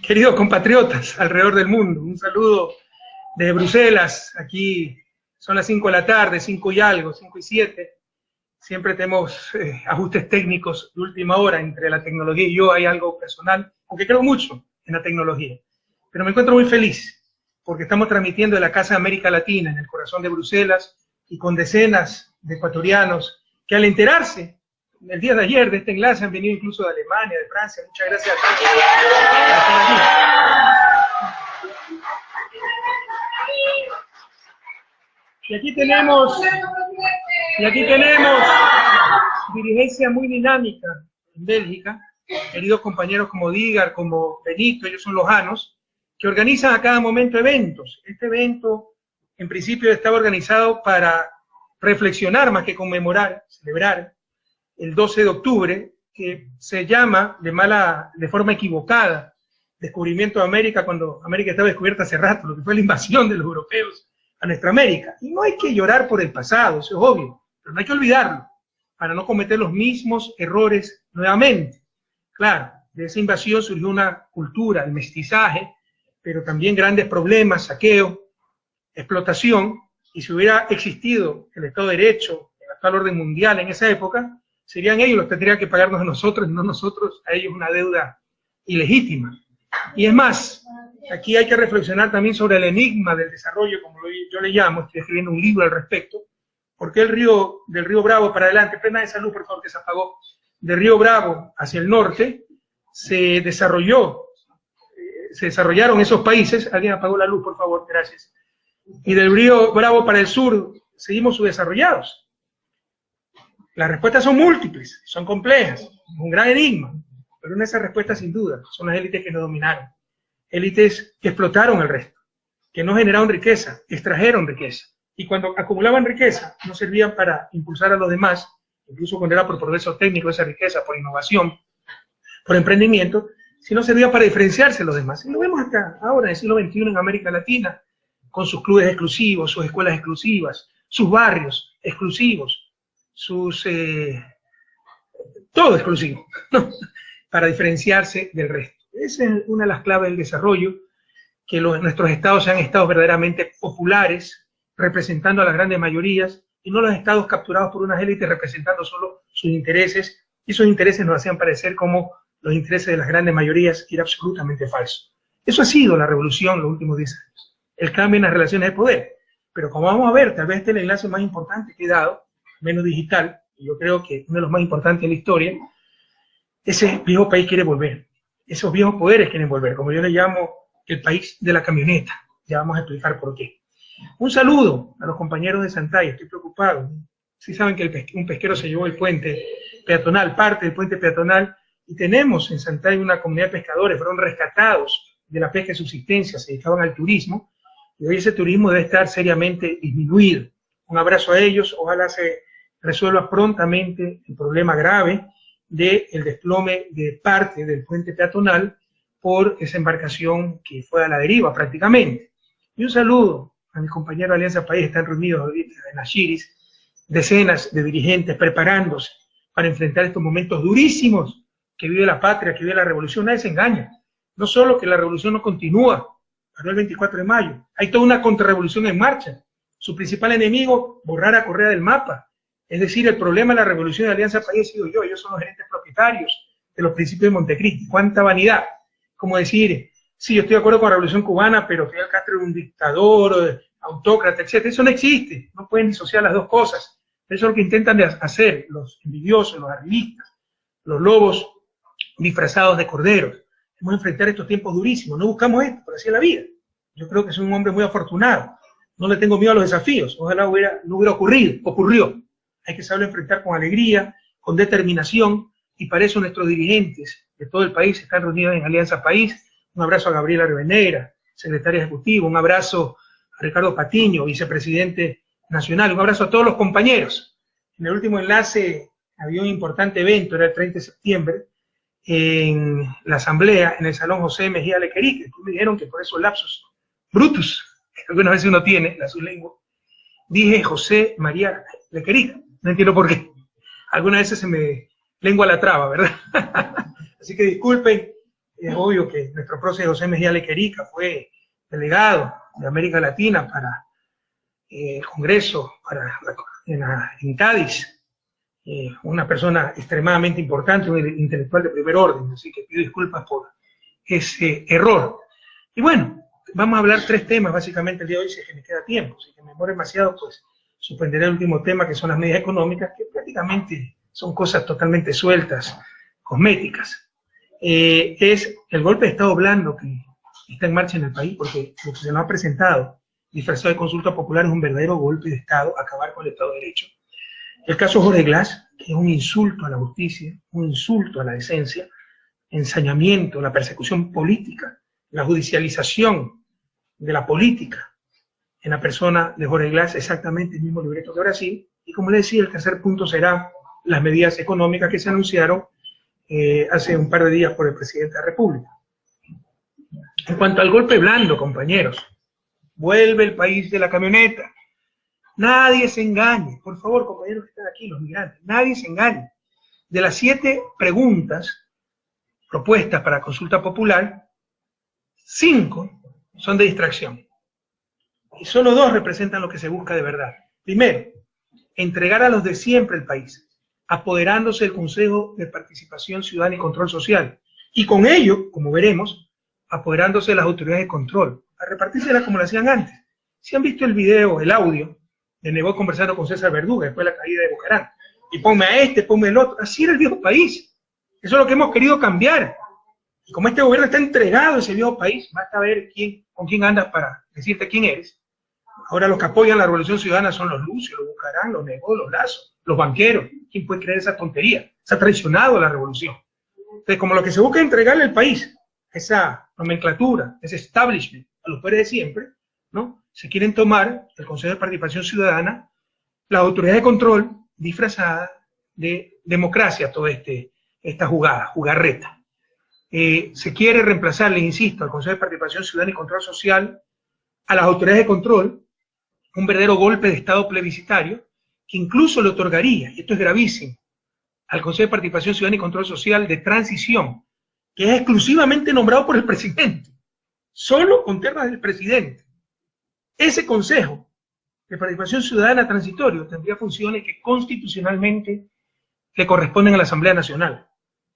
Queridos compatriotas alrededor del mundo, un saludo desde Bruselas. Aquí son las 5 de la tarde, 5 y algo, 5 y 7. Siempre tenemos ajustes técnicos de última hora entre la tecnología y yo. Hay algo personal, aunque creo mucho en la tecnología. Pero me encuentro muy feliz porque estamos transmitiendo de la Casa de América Latina, en el corazón de Bruselas, y con decenas de ecuatorianos que al enterarse el día de ayer de este enlace han venido incluso de Alemania, de Francia. Muchas gracias a todos por estar aquí. Y aquí tenemos dirigencia muy dinámica en Bélgica, queridos compañeros como Dígar, como Benito, ellos son lojanos, que organizan a cada momento eventos. Este evento, en principio, estaba organizado para reflexionar más que conmemorar, celebrar, el 12 de octubre, que se llama, de forma equivocada, Descubrimiento de América, cuando América estaba descubierta hace rato, lo que fue la invasión de los europeos a nuestra América. Y no hay que llorar por el pasado, eso es obvio, pero no hay que olvidarlo, para no cometer los mismos errores nuevamente. Claro, de esa invasión surgió una cultura, el mestizaje, pero también grandes problemas, saqueo, explotación, y si hubiera existido el Estado de Derecho, el actual orden mundial en esa época, serían ellos los que tendrían que pagarnos a nosotros, no nosotros a ellos, una deuda ilegítima. Y es más, aquí hay que reflexionar también sobre el enigma del desarrollo, como yo le llamo, estoy escribiendo un libro al respecto, porque del río Bravo para adelante, plena de salud, por favor, que se apagó, del río Bravo hacia el norte, se desarrollaron esos países. Alguien apagó la luz, por favor, gracias. Y del río Bravo para el sur, seguimos subdesarrollados. Las respuestas son múltiples, son complejas, un gran enigma, pero una de esas respuestas sin duda son las élites que nos dominaron, élites que explotaron al resto, que no generaron riqueza, extrajeron riqueza, y cuando acumulaban riqueza no servían para impulsar a los demás, incluso cuando era por progreso técnico esa riqueza, por innovación, por emprendimiento, sino servía para diferenciarse de los demás. Y lo vemos acá, ahora en el siglo XXI en América Latina, con sus clubes exclusivos, sus escuelas exclusivas, sus barrios exclusivos, todo exclusivo, ¿no? Para diferenciarse del resto. Esa es una de las claves del desarrollo, que nuestros estados sean estados verdaderamente populares, representando a las grandes mayorías, y no los estados capturados por unas élites representando solo sus intereses, y esos intereses nos hacían parecer como los intereses de las grandes mayorías, y era absolutamente falso. Eso ha sido la revolución los últimos 10 años, el cambio en las relaciones de poder. Pero como vamos a ver, tal vez este es el enlace más importante que he dado, menos digital, y yo creo que uno de los más importantes en la historia. Ese viejo país quiere volver, esos viejos poderes quieren volver, como yo le llamo el país de la camioneta. Ya vamos a explicar por qué. Un saludo a los compañeros de Santay, estoy preocupado. Sí saben que un pesquero se llevó el puente peatonal, parte del puente peatonal, y tenemos en Santay una comunidad de pescadores, fueron rescatados de la pesca de subsistencia, se dedicaban al turismo, y hoy ese turismo debe estar seriamente disminuido. Un abrazo a ellos, ojalá se resuelva prontamente el problema grave del desplome de parte del puente peatonal por esa embarcación que fue a la deriva prácticamente. Y un saludo a mis compañeros de Alianza País, están reunidos ahorita en las Chiris, decenas de dirigentes preparándose para enfrentar estos momentos durísimos que vive la patria, que vive la revolución. Nadie se engaña. No solo que la revolución no continúa, ganó el 24 de mayo, hay toda una contrarrevolución en marcha. Su principal enemigo, borrar a Correa del mapa. Es decir, el problema de la revolución de Alianza País ha sido yo, ellos son los gerentes propietarios de los principios de Montecristi. ¡Cuánta vanidad! Como decir, sí, yo estoy de acuerdo con la revolución cubana, pero Fidel Castro era un dictador, autócrata, etc. Eso no existe, no pueden disociar las dos cosas. Eso es lo que intentan hacer los envidiosos, los arribistas, los lobos disfrazados de corderos. Vamos a enfrentar estos tiempos durísimos, no buscamos esto, pero así es la vida. Yo creo que soy un hombre muy afortunado, no le tengo miedo a los desafíos, ojalá no hubiera ocurrió. Hay que saberlo enfrentar con alegría, con determinación, y para eso nuestros dirigentes de todo el país están reunidos en Alianza País. Un abrazo a Gabriela Rivadeneira, secretaria ejecutiva, un abrazo a Ricardo Patiño, vicepresidente nacional, un abrazo a todos los compañeros. En el último enlace había un importante evento, era el 30 de septiembre, en la asamblea, en el Salón José Mejía Lequerique. Me dijeron que por esos lapsus brutus, que algunas veces uno tiene, la su lengua, dije José María Lequerica. No entiendo por qué. Algunas veces se me lengua la traba, ¿verdad? Así que disculpen, Es obvio que nuestro prócer José Mejía Lequerica fue delegado de América Latina para el Congreso en Cádiz, una persona extremadamente importante, un intelectual de primer orden, así que pido disculpas por ese error. Y bueno, vamos a hablar 3 temas básicamente el día de hoy, si es que me queda tiempo. Si que me demore demasiado, pues suspenderé el último tema, que son las medidas económicas, que prácticamente son cosas totalmente sueltas, cosméticas. Es el golpe de Estado blando que está en marcha en el país, porque lo que se nos ha presentado, disfrazado de consulta popular, es un verdadero golpe de Estado, acabar con el Estado de Derecho. El caso Jorge Glass, que es un insulto a la justicia, un insulto a la decencia, ensañamiento, la persecución política, la judicialización de la política en la persona de Jorge Glass, exactamente el mismo libreto que Brasil. Y como le decía, el tercer punto será las medidas económicas que se anunciaron hace un par de días por el presidente de la República. En cuanto al golpe blando, compañeros, vuelve el país de la camioneta. Nadie se engañe, por favor, compañeros que están aquí, los migrantes, nadie se engañe. De las 7 preguntas propuestas para consulta popular, 5 son de distracción. Y solo 2 representan lo que se busca de verdad. Primero, entregar a los de siempre el país, apoderándose del Consejo de Participación Ciudadana y Control Social. Y con ello, como veremos, apoderándose de las autoridades de control, a repartírsela como lo hacían antes. Si han visto el video, el audio, de Nebot conversando con César Verduga después de la caída de Bucarán, y ponme a este, ponme el otro, así era el viejo país. Eso es lo que hemos querido cambiar. Y como este gobierno está entregado a ese viejo país, basta ver con quién andas para decirte quién eres. Ahora los que apoyan la Revolución Ciudadana son los Lucios, los Bucarán, los Nebot, los Lazo, los banqueros. ¿Quién puede creer esa tontería? Se ha traicionado a la revolución. Entonces, como lo que se busca es entregarle al país, esa nomenclatura, ese establishment, a los poderes de siempre, ¿no? Se quieren tomar el Consejo de Participación Ciudadana, la autoridad de control, disfrazada de democracia, toda esta jugarreta. Se quiere reemplazar, le insisto, al Consejo de Participación Ciudadana y Control Social, a las autoridades de control, un verdadero golpe de Estado plebiscitario, que incluso le otorgaría, y esto es gravísimo, al Consejo de Participación Ciudadana y Control Social de transición, que es exclusivamente nombrado por el presidente, solo con ternas del presidente. Ese Consejo de Participación Ciudadana transitorio tendría funciones que constitucionalmente le corresponden a la Asamblea Nacional.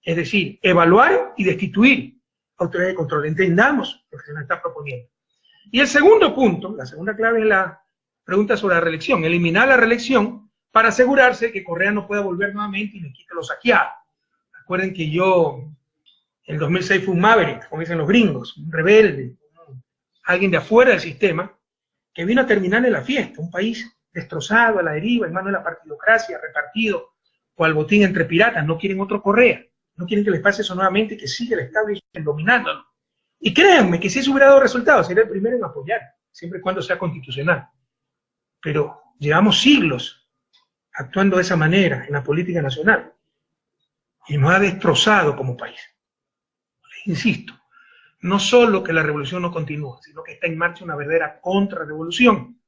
Es decir, evaluar y destituir autoridades de control. Entendamos lo que se nos está proponiendo. Y el segundo punto, la segunda clave es la pregunta sobre la reelección. Eliminar la reelección para asegurarse que Correa no pueda volver nuevamente y le quite lo saqueado. Recuerden que el 2006 fue un maverick, como dicen los gringos, un rebelde, alguien de afuera del sistema, que vino a terminarle la fiesta, un país destrozado, a la deriva, en manos de la partidocracia, repartido cual botín entre piratas. No quieren otro Correa, no quieren que les pase eso nuevamente, que siga el establishment dominándolo. Y créanme que si eso hubiera dado resultados, sería el primero en apoyar, siempre y cuando sea constitucional. Pero llevamos siglos actuando de esa manera en la política nacional y nos ha destrozado como país. Les insisto, no solo que la revolución no continúa, sino que está en marcha una verdadera contrarrevolución.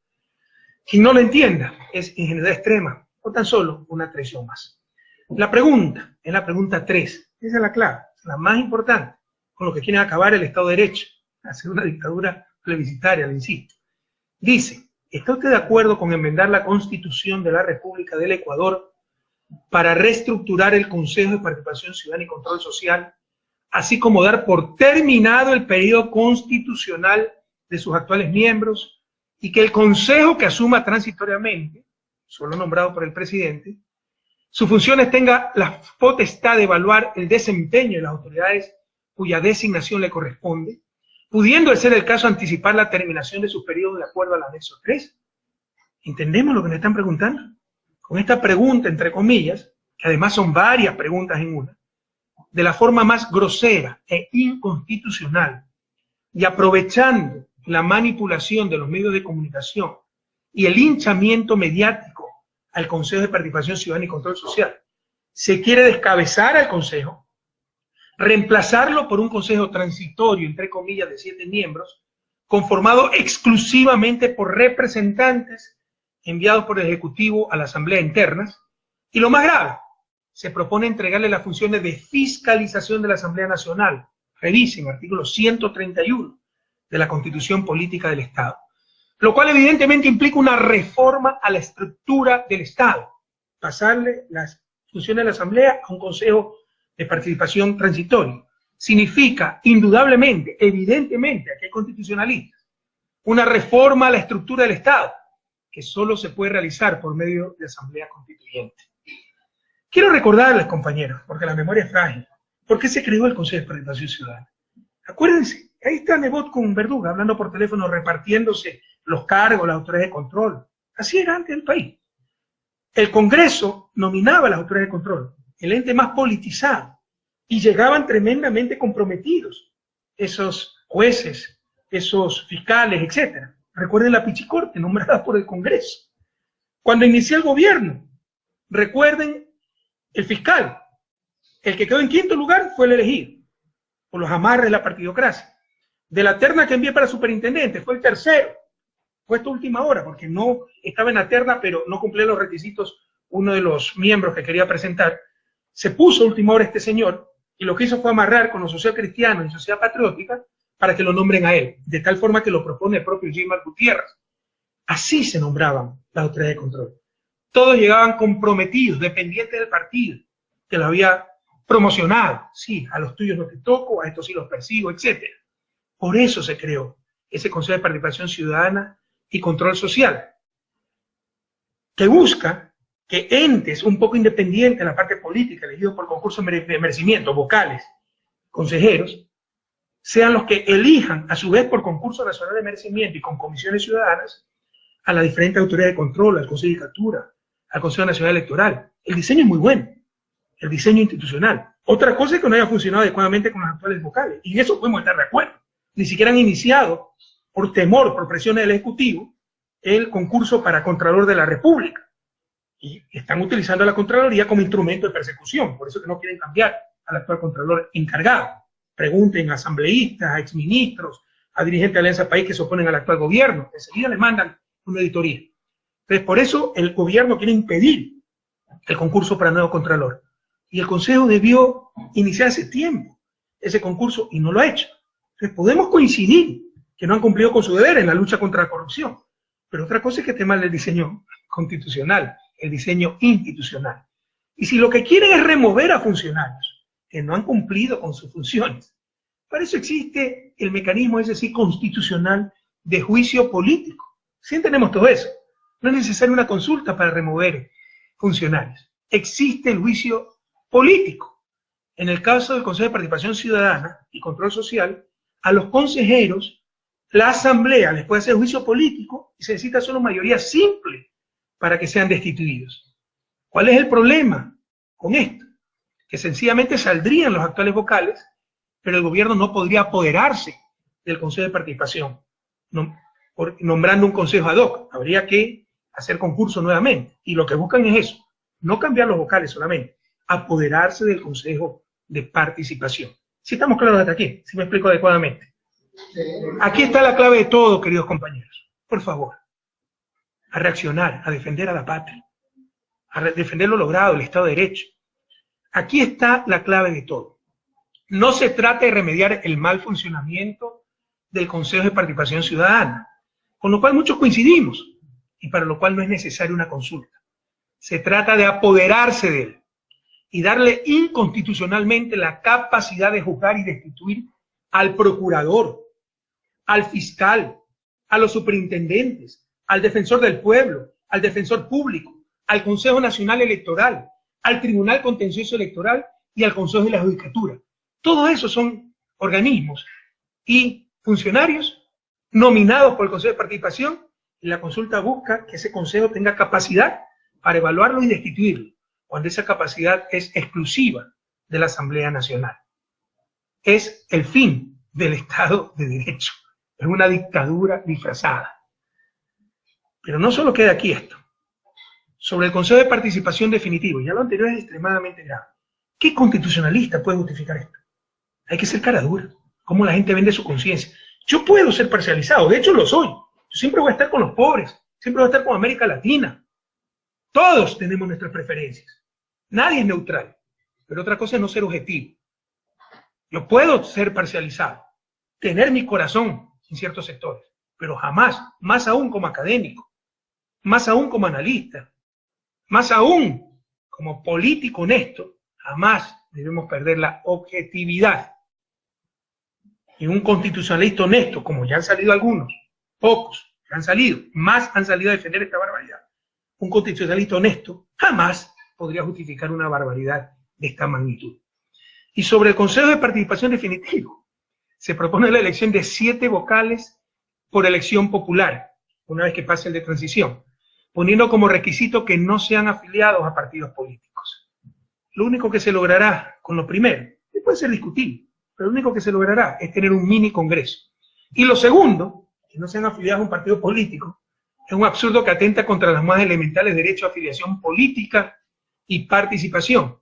Quien no lo entienda es ingenuidad extrema o tan solo una traición más. La pregunta es la pregunta 3, esa es la clave, es la más importante, con lo que quieren acabar el Estado de Derecho, hacer una dictadura plebiscitaria, le insisto. Dice, ¿está usted de acuerdo con enmendar la Constitución de la República del Ecuador para reestructurar el Consejo de Participación Ciudadana y Control Social, así como dar por terminado el periodo constitucional de sus actuales miembros, y que el Consejo que asuma transitoriamente, solo nombrado por el presidente, sus funciones tenga la potestad de evaluar el desempeño de las autoridades cuya designación le corresponde, pudiendo, de ser el caso, anticipar la terminación de sus periodos de acuerdo al anexo 3? ¿Entendemos lo que nos están preguntando? Con esta pregunta, entre comillas, que además son varias preguntas en una, de la forma más grosera e inconstitucional, y aprovechando la manipulación de los medios de comunicación y el hinchamiento mediático al Consejo de Participación Ciudadana y Control Social, se quiere descabezar al Consejo, reemplazarlo por un Consejo transitorio, entre comillas, de 7 miembros, conformado exclusivamente por representantes enviados por el Ejecutivo a la Asamblea internas, y lo más grave, se propone entregarle las funciones de fiscalización de la Asamblea Nacional Revisen, artículo 131 de la Constitución Política del Estado. Lo cual evidentemente implica una reforma a la estructura del Estado. Pasarle las funciones de la Asamblea a un Consejo de Participación Transitorio. Significa, indudablemente, evidentemente, aquí hay constitucionalistas, una reforma a la estructura del Estado, que solo se puede realizar por medio de Asamblea Constituyente. Quiero recordarles, compañeros, porque la memoria es frágil, ¿por qué se creó el Consejo de Participación Ciudadana? Acuérdense, ahí está Nebot con Verduga, hablando por teléfono, repartiéndose los cargos, las autoridades de control. Así era antes el país. El Congreso nominaba a las autoridades de control, el ente más politizado, y llegaban tremendamente comprometidos esos jueces, esos fiscales, etc. Recuerden la Pichicorte, nombrada por el Congreso. Cuando inició el gobierno, recuerden el fiscal, el que quedó en quinto lugar fue el elegido, por los amarres de la partidocracia. De la terna que envié para superintendente, fue el tercero, puesto a última hora, porque no estaba en la terna, pero no cumplía los requisitos uno de los miembros que quería presentar. Se puso a última hora este señor, y lo que hizo fue amarrar con los social cristianos y sociedad patriótica para que lo nombren a él, de tal forma que lo propone el propio Gilmar Gutiérrez. Así se nombraban las autoridades de control. Todos llegaban comprometidos, dependientes del partido, que lo había promocionado. Sí, a los tuyos no te toco, a estos sí los persigo, etc. Por eso se creó ese Consejo de Participación Ciudadana y Control Social, que busca que entes un poco independientes en la parte política, elegidos por concurso de merecimiento, vocales, consejeros, sean los que elijan, a su vez por concurso nacional de merecimiento y con comisiones ciudadanas, a las diferentes autoridades de control, al Consejo de Judicatura, al Consejo Nacional Electoral. El diseño es muy bueno, el diseño institucional. Otra cosa es que no haya funcionado adecuadamente con los actuales vocales, y en eso podemos estar de acuerdo. Ni siquiera han iniciado, por temor, por presiones del Ejecutivo, el concurso para Contralor de la República. Y están utilizando a la Contraloría como instrumento de persecución, por eso que no quieren cambiar al actual Contralor encargado. Pregunten a asambleístas, a exministros, a dirigentes de Alianza País que se oponen al actual gobierno, enseguida les mandan una auditoría. Entonces, por eso el gobierno quiere impedir el concurso para nuevo Contralor. Y el Consejo debió iniciar hace tiempo ese concurso y no lo ha hecho. Entonces, podemos coincidir que no han cumplido con su deber en la lucha contra la corrupción. Pero otra cosa es que esté mal el diseño constitucional, el diseño institucional. Y si lo que quieren es remover a funcionarios que no han cumplido con sus funciones, para eso existe el mecanismo, es decir, constitucional de juicio político. Sí entendemos todo eso. No es necesaria una consulta para remover funcionarios. Existe el juicio político. En el caso del Consejo de Participación Ciudadana y Control Social, a los consejeros, la Asamblea les puede hacer juicio político y se necesita solo mayoría simple para que sean destituidos. ¿Cuál es el problema con esto? Que sencillamente saldrían los actuales vocales, pero el gobierno no podría apoderarse del Consejo de Participación, nombrando un consejo ad hoc. Habría que hacer concurso nuevamente. Y lo que buscan es eso, no cambiar los vocales solamente, apoderarse del Consejo de Participación. ¿Sí estamos claros hasta aquí? ¿Sí me explico adecuadamente? Aquí está la clave de todo, queridos compañeros. Por favor, a reaccionar, a defender a la patria, a defender lo logrado, el Estado de Derecho. Aquí está la clave de todo. No se trata de remediar el mal funcionamiento del Consejo de Participación Ciudadana, con lo cual muchos coincidimos, y para lo cual no es necesaria una consulta. Se trata de apoderarse de él y darle inconstitucionalmente la capacidad de juzgar y destituir al procurador, al fiscal, a los superintendentes, al defensor del pueblo, al defensor público, al Consejo Nacional Electoral, al Tribunal Contencioso Electoral y al Consejo de la Judicatura. Todos esos son organismos y funcionarios nominados por el Consejo de Participación, y la consulta busca que ese consejo tenga capacidad para evaluarlo y destituirlo, cuando esa capacidad es exclusiva de la Asamblea Nacional. Es el fin del Estado de Derecho. Es una dictadura disfrazada. Pero no solo queda aquí esto. Sobre el Consejo de Participación definitivo, ya lo anterior es extremadamente grave. ¿Qué constitucionalista puede justificar esto? Hay que ser cara dura. ¿Cómo la gente vende su conciencia? Yo puedo ser parcializado, de hecho lo soy. Yo siempre voy a estar con los pobres, siempre voy a estar con América Latina. Todos tenemos nuestras preferencias. Nadie es neutral. Pero otra cosa es no ser objetivo. Yo puedo ser parcializado, tener mi corazón en ciertos sectores, pero jamás, más aún como académico, más aún como analista, más aún como político honesto, jamás debemos perder la objetividad. Y un constitucionalista honesto, como ya han salido algunos, pocos que han salido, más han salido a defender esta barbaridad. Un constitucionalista honesto jamás podría justificar una barbaridad de esta magnitud. Y sobre el Consejo de Participación Definitivo, se propone la elección de 7 vocales por elección popular, una vez que pase el de transición, poniendo como requisito que no sean afiliados a partidos políticos. Lo único que se logrará con lo primero, que puede ser discutible, pero lo único que se logrará es tener un mini congreso. Y lo segundo, que no sean afiliados a un partido político, es un absurdo que atenta contra los más elementales derechos de afiliación política y participación,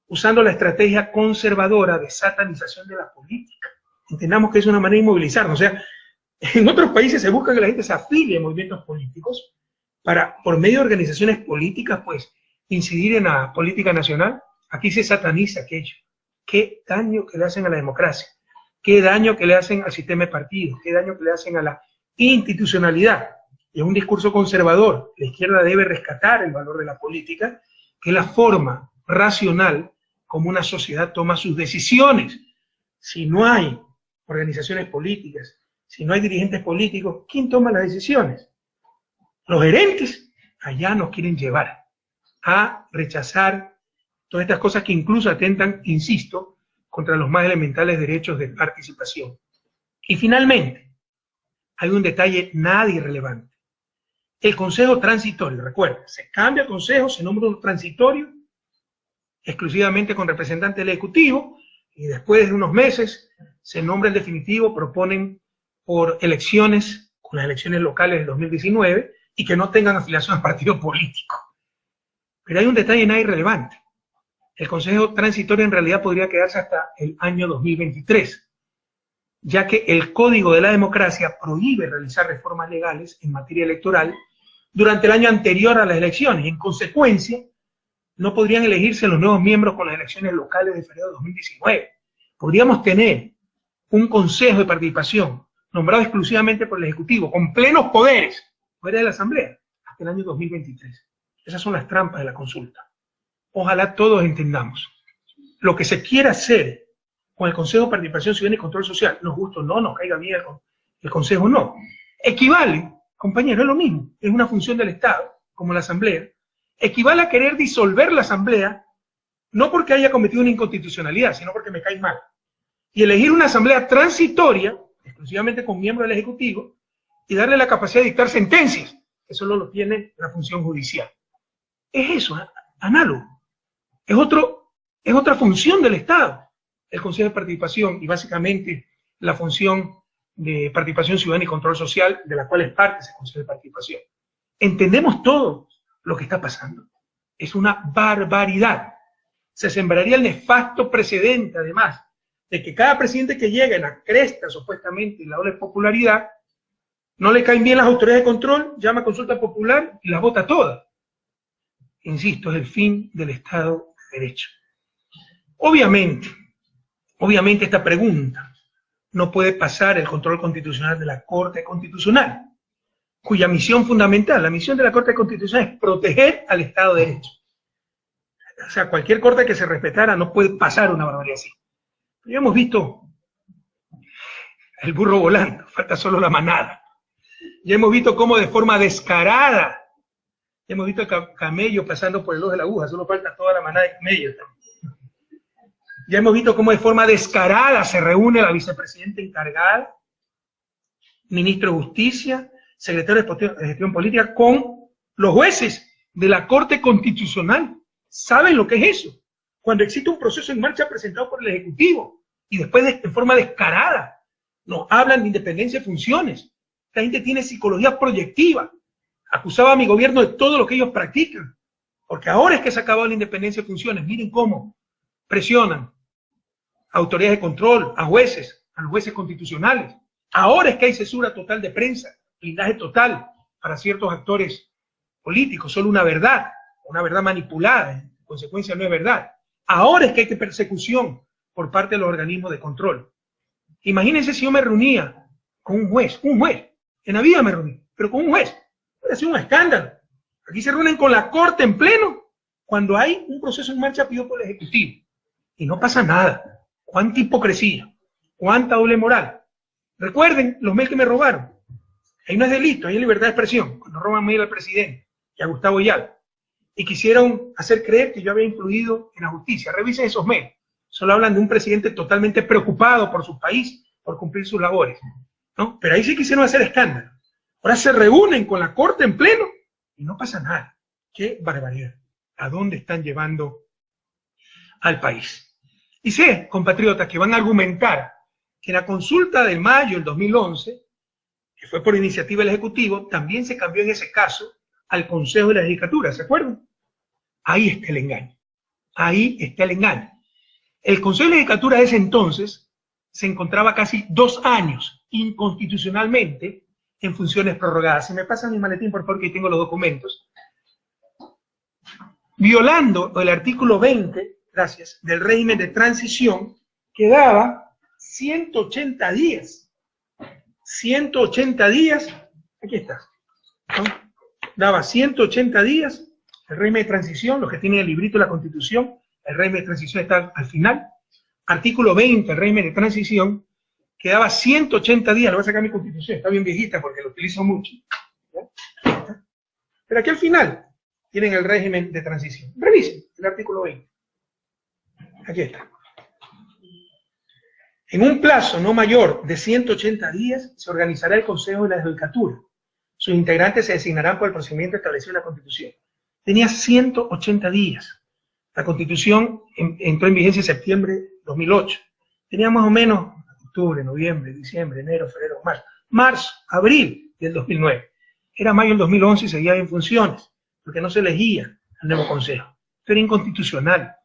usando la estrategia conservadora de satanización de la política. Entendamos que es una manera de inmovilizarnos. O sea, en otros países se busca que la gente se afilie a movimientos políticos para, por medio de organizaciones políticas, pues, incidir en la política nacional. Aquí se sataniza aquello. Qué daño que le hacen a la democracia, qué daño que le hacen al sistema de partidos, qué daño que le hacen a la institucionalidad. Y es un discurso conservador. La izquierda debe rescatar el valor de la política, que es la forma racional como una sociedad toma sus decisiones. Si no hay organizaciones políticas, si no hay dirigentes políticos, ¿quién toma las decisiones? Los gerentes allá nos quieren llevar a rechazar todas estas cosas que incluso atentan, insisto, contra los más elementales derechos de participación. Y finalmente, hay un detalle nada irrelevante. El Consejo Transitorio, recuerda, se cambia el Consejo, se nombra un transitorio, exclusivamente con representante del Ejecutivo, y después de unos meses se nombra el definitivo, proponen por elecciones, con las elecciones locales del 2019, y que no tengan afiliación a partido político. Pero hay un detalle nada irrelevante. El Consejo Transitorio en realidad podría quedarse hasta el año 2023, ya que el Código de la Democracia prohíbe realizar reformas legales en materia electoral durante el año anterior a las elecciones. En consecuencia, no podrían elegirse los nuevos miembros con las elecciones locales de febrero de 2019. Podríamos tener un Consejo de Participación nombrado exclusivamente por el Ejecutivo, con plenos poderes, fuera de la Asamblea, hasta el año 2023. Esas son las trampas de la consulta. Ojalá todos entendamos. Lo que se quiera hacer con el Consejo de Participación Ciudadana y Control Social, nos gusta o no, nos caiga bien el Consejo no, equivale, compañero, es lo mismo, es una función del Estado, como la Asamblea, equivale a querer disolver la Asamblea, no porque haya cometido una inconstitucionalidad, sino porque me cae mal. Y elegir una Asamblea transitoria, exclusivamente con miembros del Ejecutivo, y darle la capacidad de dictar sentencias, que solo lo tiene la función judicial. Es eso, análogo. Es otra función del Estado, el Consejo de Participación, y básicamente la función de participación ciudadana y control social, de la cual es parte ese Consejo de Participación. Entendemos todo lo que está pasando. Es una barbaridad. Se sembraría el nefasto precedente, además, de que cada presidente que llega en la cresta, supuestamente, en la ola de popularidad, no le caen bien las autoridades de control, llama a consulta popular y las vota todas. Insisto, es el fin del Estado de Derecho. Obviamente esta pregunta no puede pasar el control constitucional de la Corte Constitucional, cuya misión fundamental, la misión de la Corte Constitucional es proteger al Estado de Derecho. O sea, cualquier corte que se respetara no puede pasar una barbaridad así. Ya hemos visto el burro volando, falta solo la manada. Ya hemos visto cómo de forma descarada, ya hemos visto el camello pasando por el ojo de la aguja, solo falta toda la manada de camellos también. Ya hemos visto cómo de forma descarada se reúne la vicepresidenta encargada, ministro de Justicia, secretario de Gestión Política, con los jueces de la Corte Constitucional. ¿Saben lo que es eso? Cuando existe un proceso en marcha presentado por el Ejecutivo y después de forma descarada nos hablan de independencia de funciones. Esta gente tiene psicología proyectiva. Acusaba a mi gobierno de todo lo que ellos practican, porque ahora es que se ha acabado la independencia de funciones. Miren cómo presionan a autoridades de control, a los jueces constitucionales. Ahora es que hay censura total de prensa, blindaje total para ciertos actores políticos, solo una verdad manipulada, en consecuencia no es verdad. Ahora es que hay persecución por parte de los organismos de control. Imagínense si yo me reunía con un juez, en la vida me reuní, pero con un juez, hubiera sido un escándalo. Aquí se reúnen con la Corte en pleno, cuando hay un proceso en marcha pedido por el Ejecutivo, y no pasa nada. Cuánta hipocresía, cuánta doble moral. Recuerden los mails que me robaron. Ahí no es delito, ahí es libertad de expresión, cuando roban mail al presidente y a Gustavo Yal, y quisieron hacer creer que yo había influido en la justicia. Revisen esos mails. Solo hablan de un presidente totalmente preocupado por su país, por cumplir sus labores, ¿no? Pero ahí sí quisieron hacer escándalo. Ahora se reúnen con la Corte en pleno y no pasa nada. ¡Qué barbaridad! ¿A dónde están llevando al país? Y sé, compatriotas, que van a argumentar que en la consulta de mayo del 2011, que fue por iniciativa del Ejecutivo, también se cambió en ese caso al Consejo de la Judicatura, ¿se acuerdan? Ahí está el engaño. Ahí está el engaño. El Consejo de la Judicatura de ese entonces se encontraba casi 2 años inconstitucionalmente en funciones prorrogadas. Si me pasan mi maletín, por favor, que ahí tengo los documentos. Violando el artículo 20, gracias, del régimen de transición, que daba 180 días. 180 días, aquí está, ¿no? Daba 180 días el régimen de transición, los que tienen el librito de la Constitución, el régimen de transición está al final. Artículo 20, el régimen de transición, que daba 180 días, lo voy a sacar mi Constitución, está bien viejita porque lo utilizo mucho. ¿Ya? Pero aquí al final tienen el régimen de transición. Revisen el artículo 20. Aquí está. En un plazo no mayor de 180 días se organizará el Consejo de la Judicatura. Sus integrantes se designarán por el procedimiento establecido en la Constitución. Tenía 180 días. La Constitución entró en vigencia en septiembre de 2008. Tenía más o menos octubre, noviembre, diciembre, enero, febrero, marzo, abril del 2009. Era mayo del 2011 y seguía en funciones, porque no se elegía al nuevo Consejo. Esto era inconstitucional.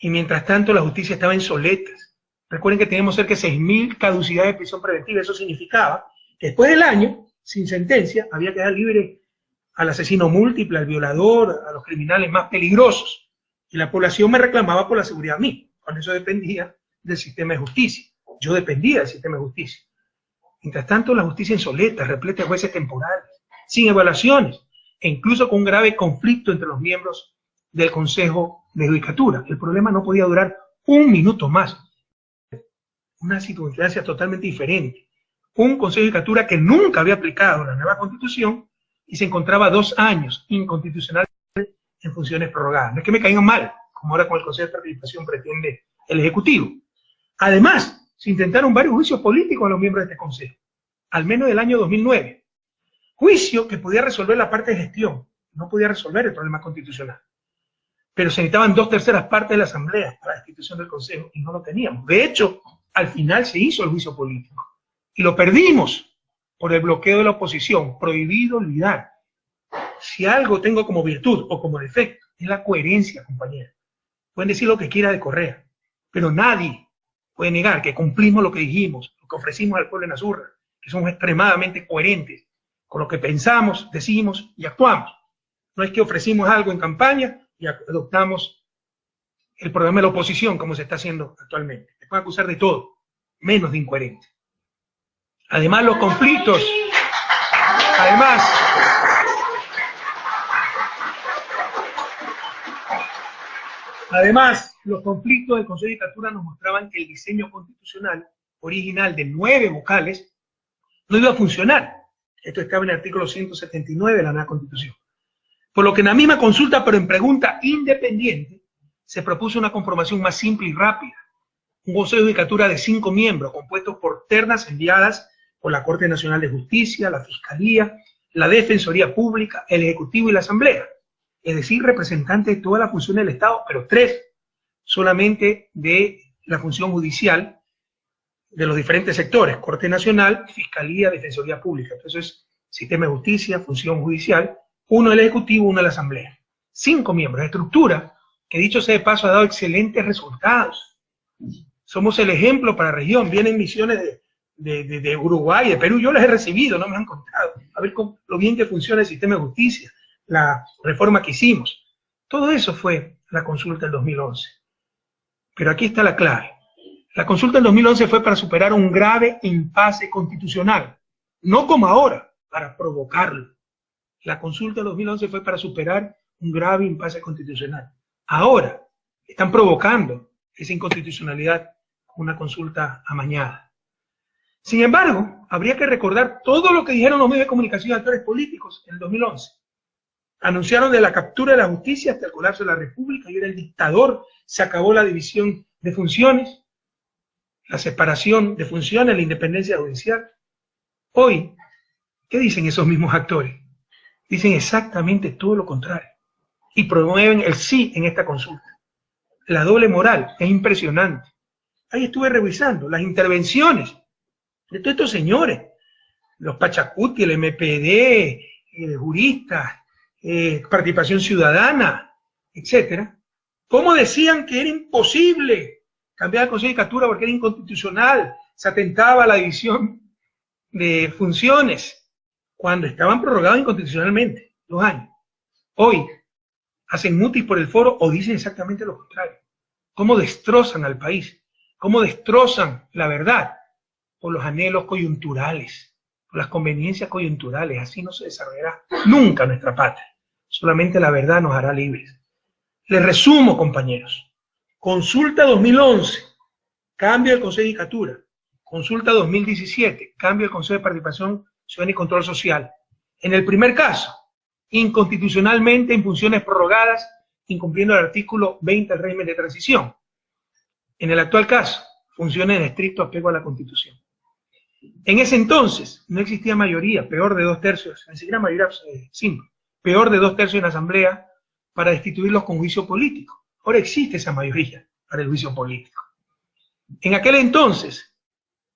Y mientras tanto la justicia estaba en soletas. Recuerden que teníamos cerca de 6.000 caducidades de prisión preventiva. Eso significaba que después del año, sin sentencia, había que dejar libre al asesino múltiple, al violador, a los criminales más peligrosos. Y la población me reclamaba por la seguridad a mí. Cuando eso dependía del sistema de justicia. Yo dependía del sistema de justicia. Mientras tanto, la justicia en soletas, repleta de jueces temporales, sin evaluaciones, e incluso con un grave conflicto entre los miembros del Consejo de Judicatura. El problema no podía durar un minuto más. Una circunstancia totalmente diferente. Un Consejo de Judicatura que nunca había aplicado la nueva Constitución y se encontraba 2 años inconstitucional en funciones prorrogadas. No es que me caigan mal, como ahora con el Consejo de Participación pretende el Ejecutivo. Además, se intentaron varios juicios políticos a los miembros de este Consejo, al menos del año 2009. Juicio que podía resolver la parte de gestión, no podía resolver el problema constitucional. Pero se necesitaban 2/3 partes de la Asamblea para la institución del Consejo y no lo teníamos. De hecho, al final se hizo el juicio político y lo perdimos por el bloqueo de la oposición. Prohibido olvidar. Si algo tengo como virtud o como defecto, es la coherencia, compañeros. Pueden decir lo que quiera de Correa, pero nadie puede negar que cumplimos lo que dijimos, lo que ofrecimos al pueblo en las urnas, que somos extremadamente coherentes con lo que pensamos, decimos y actuamos. No es que ofrecimos algo en campaña y adoptamos el programa de la oposición como se está haciendo actualmente. Les pueden acusar de todo, menos de incoherente. Además, los conflictos, Además, los conflictos del Consejo de Judicatura nos mostraban que el diseño constitucional original de 9 vocales no iba a funcionar. Esto estaba en el artículo 179 de la nueva Constitución. Por lo que en la misma consulta, pero en pregunta independiente, se propuso una conformación más simple y rápida. Un Consejo de Judicatura de 5 miembros, compuestos por ternas enviadas por la Corte Nacional de Justicia, la Fiscalía, la Defensoría Pública, el Ejecutivo y la Asamblea. Es decir, representantes de todas las funciones del Estado, pero 3 solamente de la función judicial de los diferentes sectores, Corte Nacional, Fiscalía, Defensoría Pública. Entonces, sistema de justicia, función judicial, 1 del Ejecutivo, 1 de la Asamblea. 5 miembros de estructura, que dicho sea de paso ha dado excelentes resultados. Somos el ejemplo para la región. Vienen misiones de Uruguay, de Perú, yo las he recibido, no me han contado. A ver lo bien que funciona el sistema de justicia, la reforma que hicimos. Todo eso fue la consulta del 2011. Pero aquí está la clave. La consulta del 2011 fue para superar un grave impasse constitucional, no como ahora, para provocarlo. La consulta del 2011 fue para superar un grave impasse constitucional. Ahora están provocando esa inconstitucionalidad con una consulta amañada. Sin embargo, habría que recordar todo lo que dijeron los medios de comunicación y actores políticos en el 2011. Anunciaron de la captura de la justicia hasta el colapso de la República, y era el dictador, se acabó la división de funciones, la separación de funciones, la independencia judicial. Hoy, ¿qué dicen esos mismos actores? Dicen exactamente todo lo contrario y promueven el sí en esta consulta. La doble moral es impresionante. Ahí estuve revisando las intervenciones de todos estos señores, los Pachacuti, el MPD, juristas, participación ciudadana, etcétera. ¿Cómo decían que era imposible cambiar el Consejo de Judicatura porque era inconstitucional, se atentaba a la división de funciones, cuando estaban prorrogados inconstitucionalmente 2 años? Hoy hacen mutis por el foro o dicen exactamente lo contrario. ¿Cómo destrozan al país? ¿Cómo destrozan la verdad? Por los anhelos coyunturales, por las conveniencias coyunturales. Así no se desarrollará nunca nuestra patria. Solamente la verdad nos hará libres. Les resumo, compañeros. Consulta 2011, cambio del Consejo de Judicatura. Consulta 2017, cambio del Consejo de Participación Ciudadana y Control Social. En el primer caso, inconstitucionalmente en funciones prorrogadas, incumpliendo el artículo 20 del régimen de transición. En el actual caso, funciones en estricto apego a la Constitución. En ese entonces no existía mayoría, peor de 2/3, ni siquiera mayoría simple, peor de 2/3 en la Asamblea para destituirlos con juicio político. Ahora existe esa mayoría para el juicio político. En aquel entonces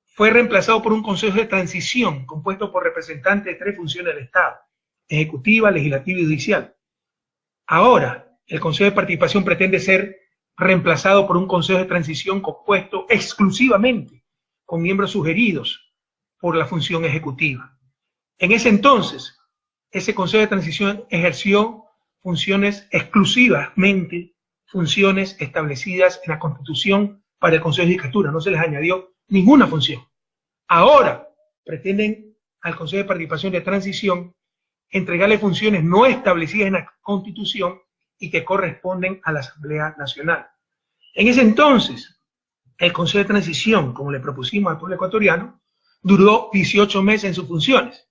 fue reemplazado por un Consejo de Transición compuesto por representantes de 3 funciones del Estado: ejecutiva, legislativa y judicial. Ahora el Consejo de Participación pretende ser reemplazado por un Consejo de Transición compuesto exclusivamente con miembros sugeridos por la función ejecutiva. En ese entonces, ese Consejo de Transición ejerció funciones exclusivamente, funciones establecidas en la Constitución para el Consejo de Judicatura, no se les añadió ninguna función. Ahora pretenden al Consejo de Participación de Transición entregarle funciones no establecidas en la Constitución y que corresponden a la Asamblea Nacional. En ese entonces, el Consejo de Transición, como le propusimos al pueblo ecuatoriano, duró 18 meses en sus funciones.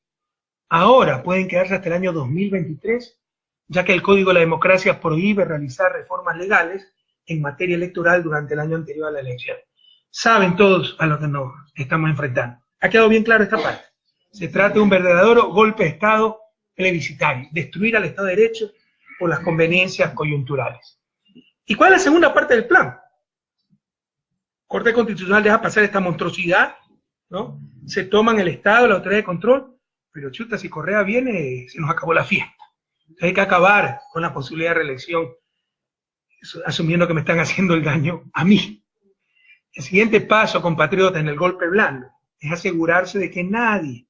Ahora pueden quedarse hasta el año 2023, ya que el Código de la Democracia prohíbe realizar reformas legales en materia electoral durante el año anterior a la elección. Saben todos a lo que nos estamos enfrentando. ¿Ha quedado bien claro esta parte? Se trata de un verdadero golpe de Estado plebiscitario, destruir al Estado de Derecho por las conveniencias coyunturales. ¿Y cuál es la segunda parte del plan? Corte Constitucional deja pasar esta monstruosidad, ¿no? Se toman el Estado, la autoridad de control, pero chuta, si Correa viene, se nos acabó la fiesta. Hay que acabar con la posibilidad de reelección, asumiendo que me están haciendo el daño a mí. El siguiente paso, compatriotas, en el golpe blando, es asegurarse de que nadie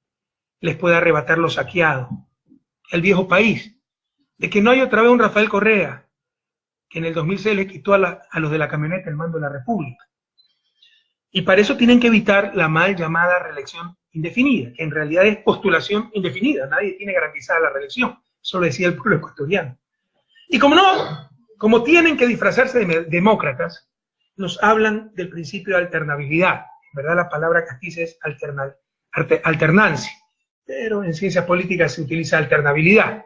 les pueda arrebatar lo saqueado, el viejo país, de que no hay otra vez un Rafael Correa, que en el 2006 le quitó a los de la camioneta el mando de la República. Y para eso tienen que evitar la mal llamada reelección indefinida, que en realidad es postulación indefinida, nadie tiene garantizada la reelección. Eso lo decía el pueblo ecuatoriano. Y como no, como tienen que disfrazarse de demócratas, nos hablan del principio de alternabilidad. En verdad la palabra castiza es alternancia, pero en ciencias políticas se utiliza alternabilidad.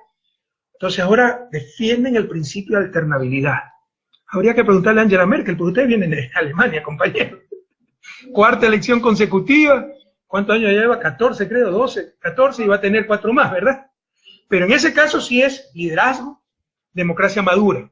Entonces ahora defienden el principio de alternabilidad. Habría que preguntarle a Angela Merkel, porque ustedes vienen de Alemania, compañeros. 4ª elección consecutiva, ¿cuántos años lleva? 14, creo, 12, 14, y va a tener 4 más, ¿verdad? Pero en ese caso sí es liderazgo, democracia madura.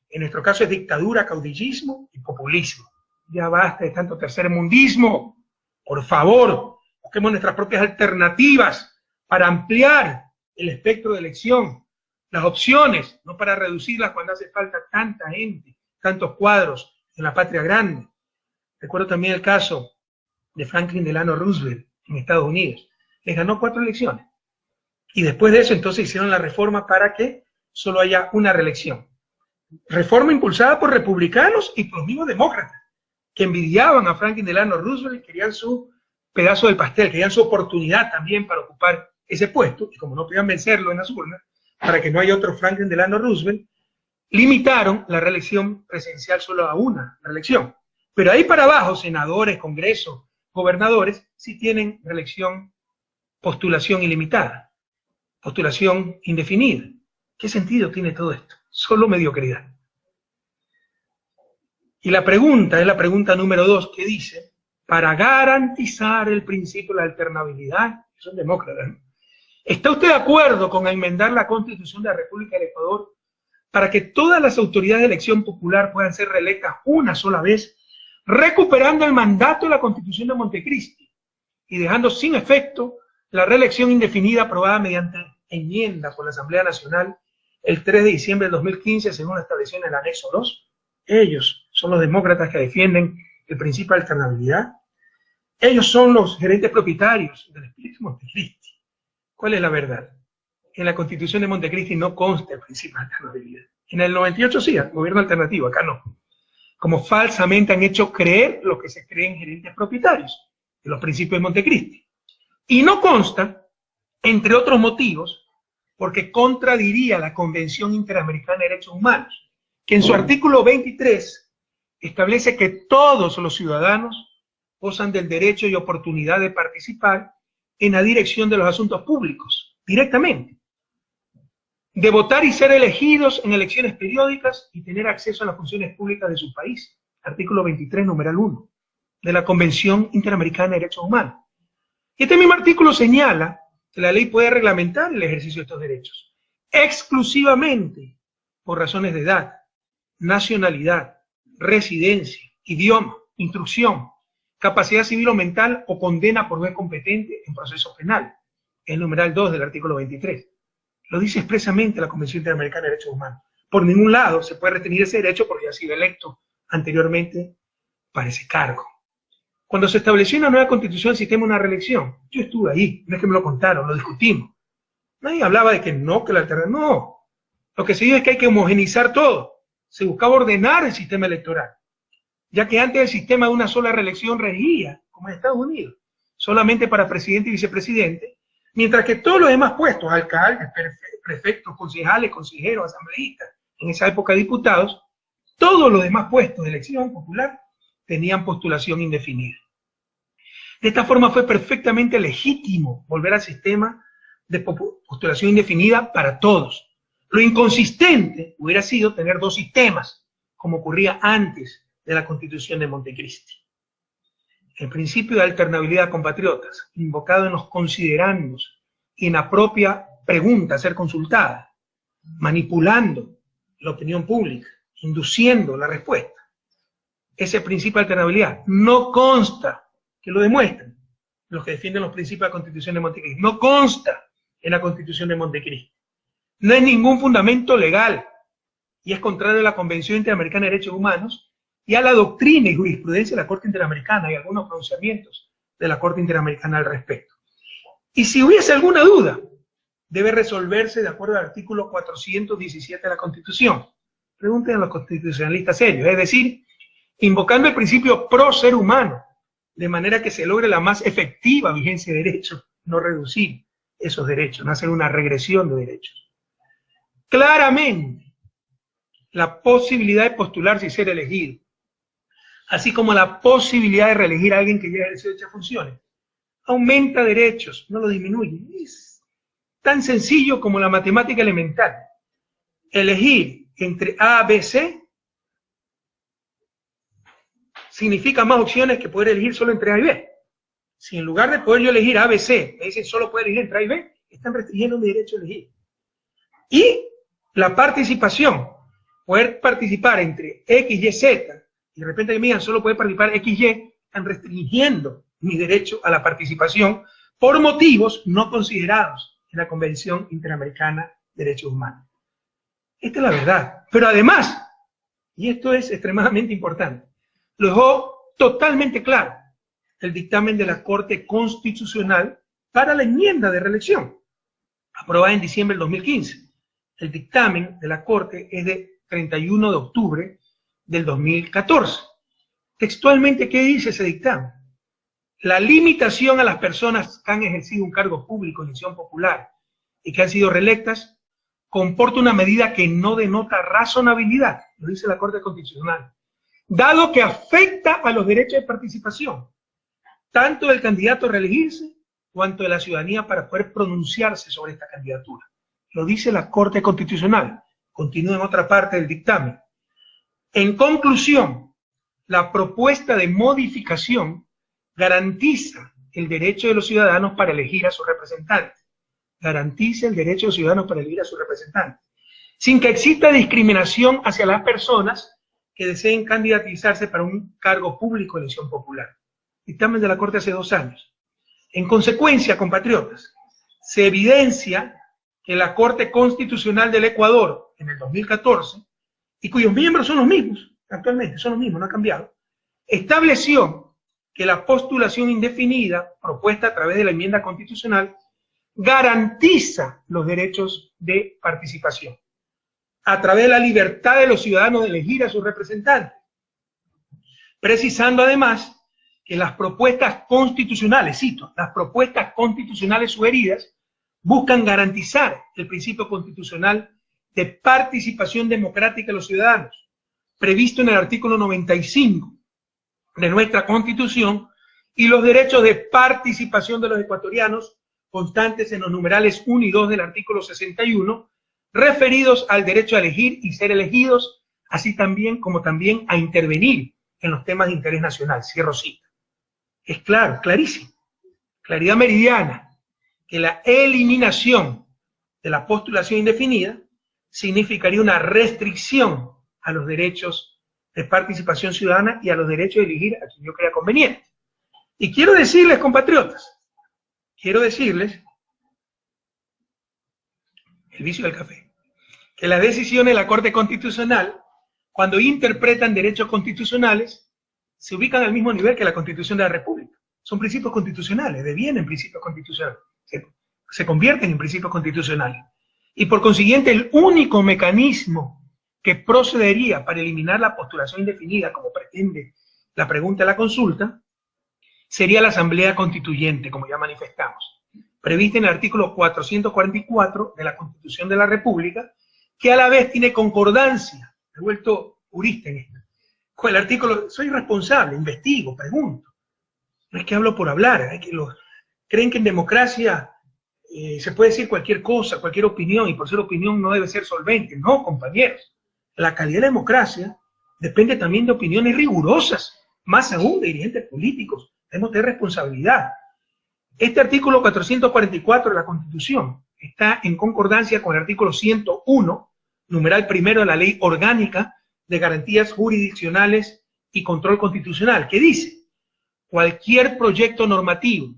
En nuestro caso es dictadura, caudillismo y populismo. Ya basta de tanto tercermundismo. Por favor, busquemos nuestras propias alternativas para ampliar el espectro de elección, las opciones, no para reducirlas cuando hace falta tanta gente, tantos cuadros en la patria grande. Recuerdo también el caso de Franklin Delano Roosevelt en Estados Unidos. Les ganó 4 elecciones. Y después de eso entonces hicieron la reforma para que solo haya una reelección. Reforma impulsada por republicanos y por los mismos demócratas. que envidiaban a Franklin Delano Roosevelt y querían su pedazo del pastel, querían su oportunidad también para ocupar ese puesto, y como no podían vencerlo en las urnas, para que no haya otro Franklin Delano Roosevelt, limitaron la reelección presidencial solo a una reelección. Pero ahí para abajo, senadores, congresos, gobernadores, sí tienen reelección, postulación ilimitada, postulación indefinida. ¿Qué sentido tiene todo esto? Solo mediocridad. Y la pregunta es la pregunta número 2, que dice, para garantizar el principio de la alternabilidad, son demócratas, ¿no? ¿Está usted de acuerdo con enmendar la Constitución de la República del Ecuador para que todas las autoridades de elección popular puedan ser reelectas una sola vez, recuperando el mandato de la Constitución de Montecristi y dejando sin efecto la reelección indefinida aprobada mediante enmienda por la Asamblea Nacional el 3 de diciembre de 2015, según lo establecido en el anexo 2? Ellos son los demócratas que defienden el principio de alternabilidad. Ellos son los gerentes propietarios del espíritu de Montecristi. ¿Cuál es la verdad? En la Constitución de Montecristi no consta el principio de alternabilidad. En el 98 sí, gobierno alternativo, acá no. Como falsamente han hecho creer lo que se creen gerentes propietarios de los principios de Montecristi. Y no consta, entre otros motivos, porque contradiría la Convención Interamericana de Derechos Humanos, que en su artículo 23 establece que todos los ciudadanos gozan del derecho y oportunidad de participar en la dirección de los asuntos públicos, directamente, de votar y ser elegidos en elecciones periódicas y tener acceso a las funciones públicas de su país, artículo 23, numeral 1, de la Convención Interamericana de Derechos Humanos. Y este mismo artículo señala que la ley puede reglamentar el ejercicio de estos derechos, exclusivamente por razones de edad, nacionalidad, residencia, idioma, instrucción, capacidad civil o mental o condena por juez competente en proceso penal, el numeral 2 del artículo 23. Lo dice expresamente la Convención Interamericana de Derechos Humanos. Por ningún lado se puede restringir ese derecho porque ha sido electo anteriormente para ese cargo. Cuando se estableció una nueva constitución el sistema de una reelección, yo estuve ahí, no es que me lo contaron, lo discutimos. Nadie hablaba de que no, que la alternativa, no. Lo que se dice es que hay que homogenizar todo. Se buscaba ordenar el sistema electoral, ya que antes el sistema de una sola reelección regía, como en Estados Unidos, solamente para presidente y vicepresidente, mientras que todos los demás puestos, alcaldes, prefectos, concejales, consejeros, asambleístas, en esa época diputados, todos los demás puestos de elección popular tenían postulación indefinida. De esta forma fue perfectamente legítimo volver al sistema de postulación indefinida para todos. Lo inconsistente hubiera sido tener dos sistemas, como ocurría antes de la Constitución de Montecristi. El principio de alternabilidad, compatriotas, invocado en los considerandos y en la propia pregunta a ser consultada, manipulando la opinión pública, induciendo la respuesta. Ese principio de alternabilidad no consta, que lo demuestran los que defienden los principios de la Constitución de Montecristi, no consta en la Constitución de Montecristi. No hay ningún fundamento legal y es contrario a la Convención Interamericana de Derechos Humanos y a la doctrina y jurisprudencia de la Corte Interamericana y algunos pronunciamientos de la Corte Interamericana al respecto. Y si hubiese alguna duda, debe resolverse de acuerdo al artículo 417 de la Constitución. Pregunten a los constitucionalistas serios, es decir, invocando el principio pro ser humano, de manera que se logre la más efectiva vigencia de derechos, no reducir esos derechos, no hacer una regresión de derechos. Claramente, la posibilidad de postularse y ser elegido, así como la posibilidad de reelegir a alguien que ya ejerció dichas funciones, aumenta derechos, no lo disminuye. Es tan sencillo como la matemática elemental. Elegir entre A, B, C significa más opciones que poder elegir solo entre A y B. Si en lugar de poder yo elegir A, B, C, me dicen solo poder elegir entre A y B, están restringiendo mi derecho a elegir. Y la participación, poder participar entre X, Y, Z, y de repente que me digan solo puede participar X, Y, están restringiendo mi derecho a la participación por motivos no considerados en la Convención Interamericana de Derechos Humanos. Esta es la verdad. Pero además, y esto es extremadamente importante, lo dejó totalmente claro el dictamen de la Corte Constitucional para la enmienda de reelección, aprobada en diciembre del 2015. El dictamen de la Corte es de 31 de octubre del 2014. Textualmente, ¿qué dice ese dictamen? La limitación a las personas que han ejercido un cargo público en elección popular y que han sido reelectas comporta una medida que no denota razonabilidad, lo dice la Corte Constitucional, dado que afecta a los derechos de participación, tanto del candidato a reelegirse, cuanto de la ciudadanía para poder pronunciarse sobre esta candidatura. Lo dice la Corte Constitucional. Continúa en otra parte del dictamen. En conclusión, la propuesta de modificación garantiza el derecho de los ciudadanos para elegir a sus representantes. Garantiza el derecho de los ciudadanos para elegir a sus representantes, sin que exista discriminación hacia las personas que deseen candidatizarse para un cargo público de elección popular. Dictamen de la Corte hace 2 años. En consecuencia, compatriotas, se evidencia que la Corte Constitucional del Ecuador, en el 2014, y cuyos miembros son los mismos, actualmente son los mismos, no ha cambiado, estableció que la postulación indefinida, propuesta a través de la enmienda constitucional, garantiza los derechos de participación, a través de la libertad de los ciudadanos de elegir a sus representantes, precisando además que las propuestas constitucionales, cito, las propuestas constitucionales sugeridas buscan garantizar el principio constitucional de participación democrática de los ciudadanos, previsto en el artículo 95 de nuestra Constitución, y los derechos de participación de los ecuatorianos constantes en los numerales 1 y 2 del artículo 61, referidos al derecho a elegir y ser elegidos, así también como también a intervenir en los temas de interés nacional. Cierro cita. Es claro, clarísimo, claridad meridiana, que la eliminación de la postulación indefinida significaría una restricción a los derechos de participación ciudadana y a los derechos de elegir a quien yo crea conveniente. Y quiero decirles, compatriotas, quiero decirles, el vicio del café, que las decisiones de la Corte Constitucional, cuando interpretan derechos constitucionales, se ubican al mismo nivel que la Constitución de la República. Son principios constitucionales, devienen principios constitucionales, se convierten en principios constitucionales. Y por consiguiente, el único mecanismo que procedería para eliminar la postulación indefinida, como pretende la pregunta de la consulta, sería la Asamblea Constituyente, como ya manifestamos, prevista en el artículo 444 de la Constitución de la República, que a la vez tiene concordancia, me he vuelto jurista en esto, con el artículo, soy responsable, investigo, pregunto, no es que hablo por hablar, es que creen que en democracia se puede decir cualquier cosa, cualquier opinión, y por ser opinión no debe ser solvente. No, compañeros, la calidad de la democracia depende también de opiniones rigurosas, más aún de dirigentes políticos. Debemos tener responsabilidad. Este artículo 444 de la Constitución está en concordancia con el artículo 101, numeral primero de la Ley Orgánica de Garantías Jurisdiccionales y Control Constitucional, que dice: cualquier proyecto normativo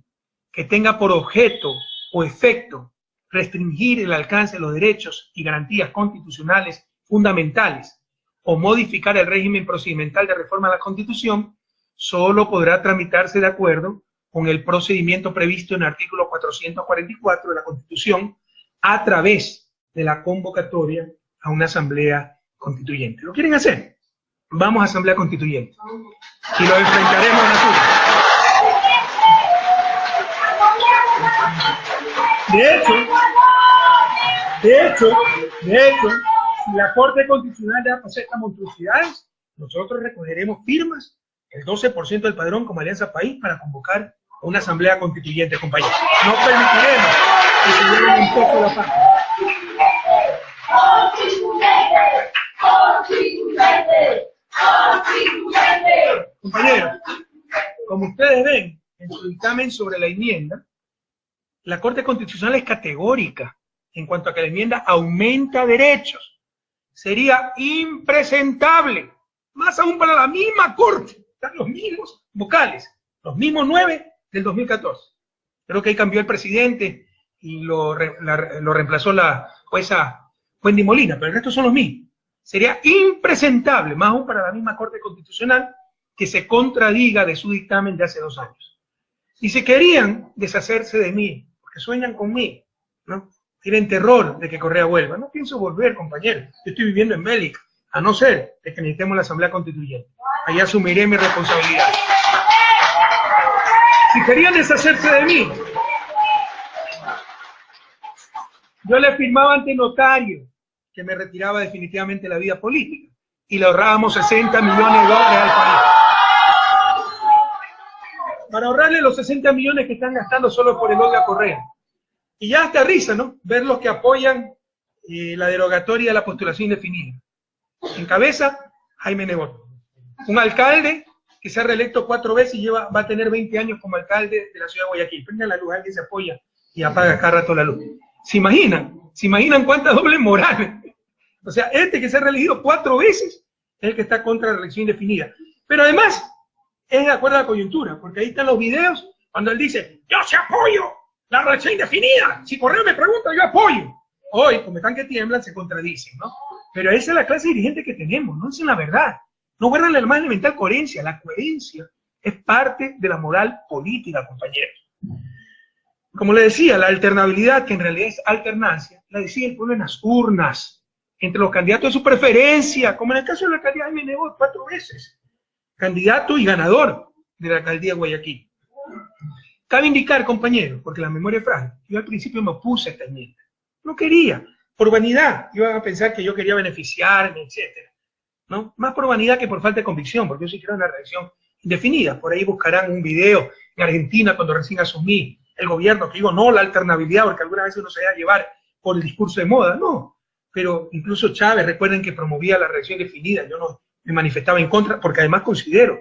que tenga por objeto o efecto restringir el alcance de los derechos y garantías constitucionales fundamentales o modificar el régimen procedimental de reforma a la Constitución, solo podrá tramitarse de acuerdo con el procedimiento previsto en el artículo 444 de la Constitución a través de la convocatoria a una asamblea constituyente. ¿Lo quieren hacer? Vamos a asamblea constituyente y lo enfrentaremos a la suya. De hecho, si la Corte Constitucional ya posee estas monstruosidades, nosotros recogeremos firmas, el 12% del padrón como Alianza País, para convocar a una asamblea constituyente, compañeros. No permitiremos que se lleven un poco la paz. Compañeros, como ustedes ven en su dictamen sobre la enmienda, la Corte Constitucional es categórica en cuanto a que la enmienda aumenta derechos. Sería impresentable, más aún para la misma Corte, están los mismos vocales, los mismos 9 del 2014. Creo que ahí cambió el presidente y lo reemplazó la jueza Wendy Molina, pero el resto son los mismos. Sería impresentable, más aún para la misma Corte Constitucional, que se contradiga de su dictamen de hace 2 años. Y si querían deshacerse de mí, porque sueñan conmigo, ¿no? Tienen terror de que Correa vuelva. No pienso volver, compañeros. Yo estoy viviendo en Bélgica, a no ser de que necesitemos la Asamblea Constituyente. ahí asumiré mi responsabilidad. Si querían deshacerse de mí, yo le firmaba ante notario que me retiraba definitivamente de la vida política y le ahorrábamos 60 millones de dólares al país. Para ahorrarle los 60 millones que están gastando solo por el Olga Correa. Y ya hasta risa, ¿no? Ver los que apoyan la derogatoria de la postulación indefinida. En cabeza, Jaime Nebot. Un alcalde que se ha reelecto 4 veces y va a tener 20 años como alcalde de la ciudad de Guayaquil. Prenda la luz, alguien se apoya y apaga cada rato la luz. ¿Se imaginan? ¿Se imaginan cuántas dobles morales? O sea, este que se ha reelegido 4 veces es el que está contra la reelección indefinida. Pero además, es de acuerdo a la coyuntura, porque ahí están los videos cuando él dice, yo sí apoyo la reelección indefinida. Si Correa me pregunta, yo apoyo. Hoy, como están que tiemblan, se contradicen, ¿no? Pero esa es la clase dirigente que tenemos, no dicen la verdad. No guardan la más elemental coherencia. La coherencia es parte de la moral política, compañeros. Como le decía, la alternabilidad, que en realidad es alternancia, la decide el pueblo en las urnas, entre los candidatos de su preferencia, como en el caso de la alcaldía de Nebot, 4 veces. Candidato y ganador de la alcaldía de Guayaquil. Cabe indicar, compañeros, porque la memoria es frágil, yo al principio me opuse a esta enmienda. No quería, por vanidad, iban a pensar que yo quería beneficiarme, etcétera. ¿No? Más por vanidad que por falta de convicción, porque yo sí quiero una reelección indefinida. Por ahí buscarán un video en Argentina cuando recién asumí el gobierno, que digo, no, la alternabilidad, porque alguna vez uno se deja llevar por el discurso de moda, no. Pero incluso Chávez, recuerden que promovía la reelección indefinida, yo no me manifestaba en contra, porque además considero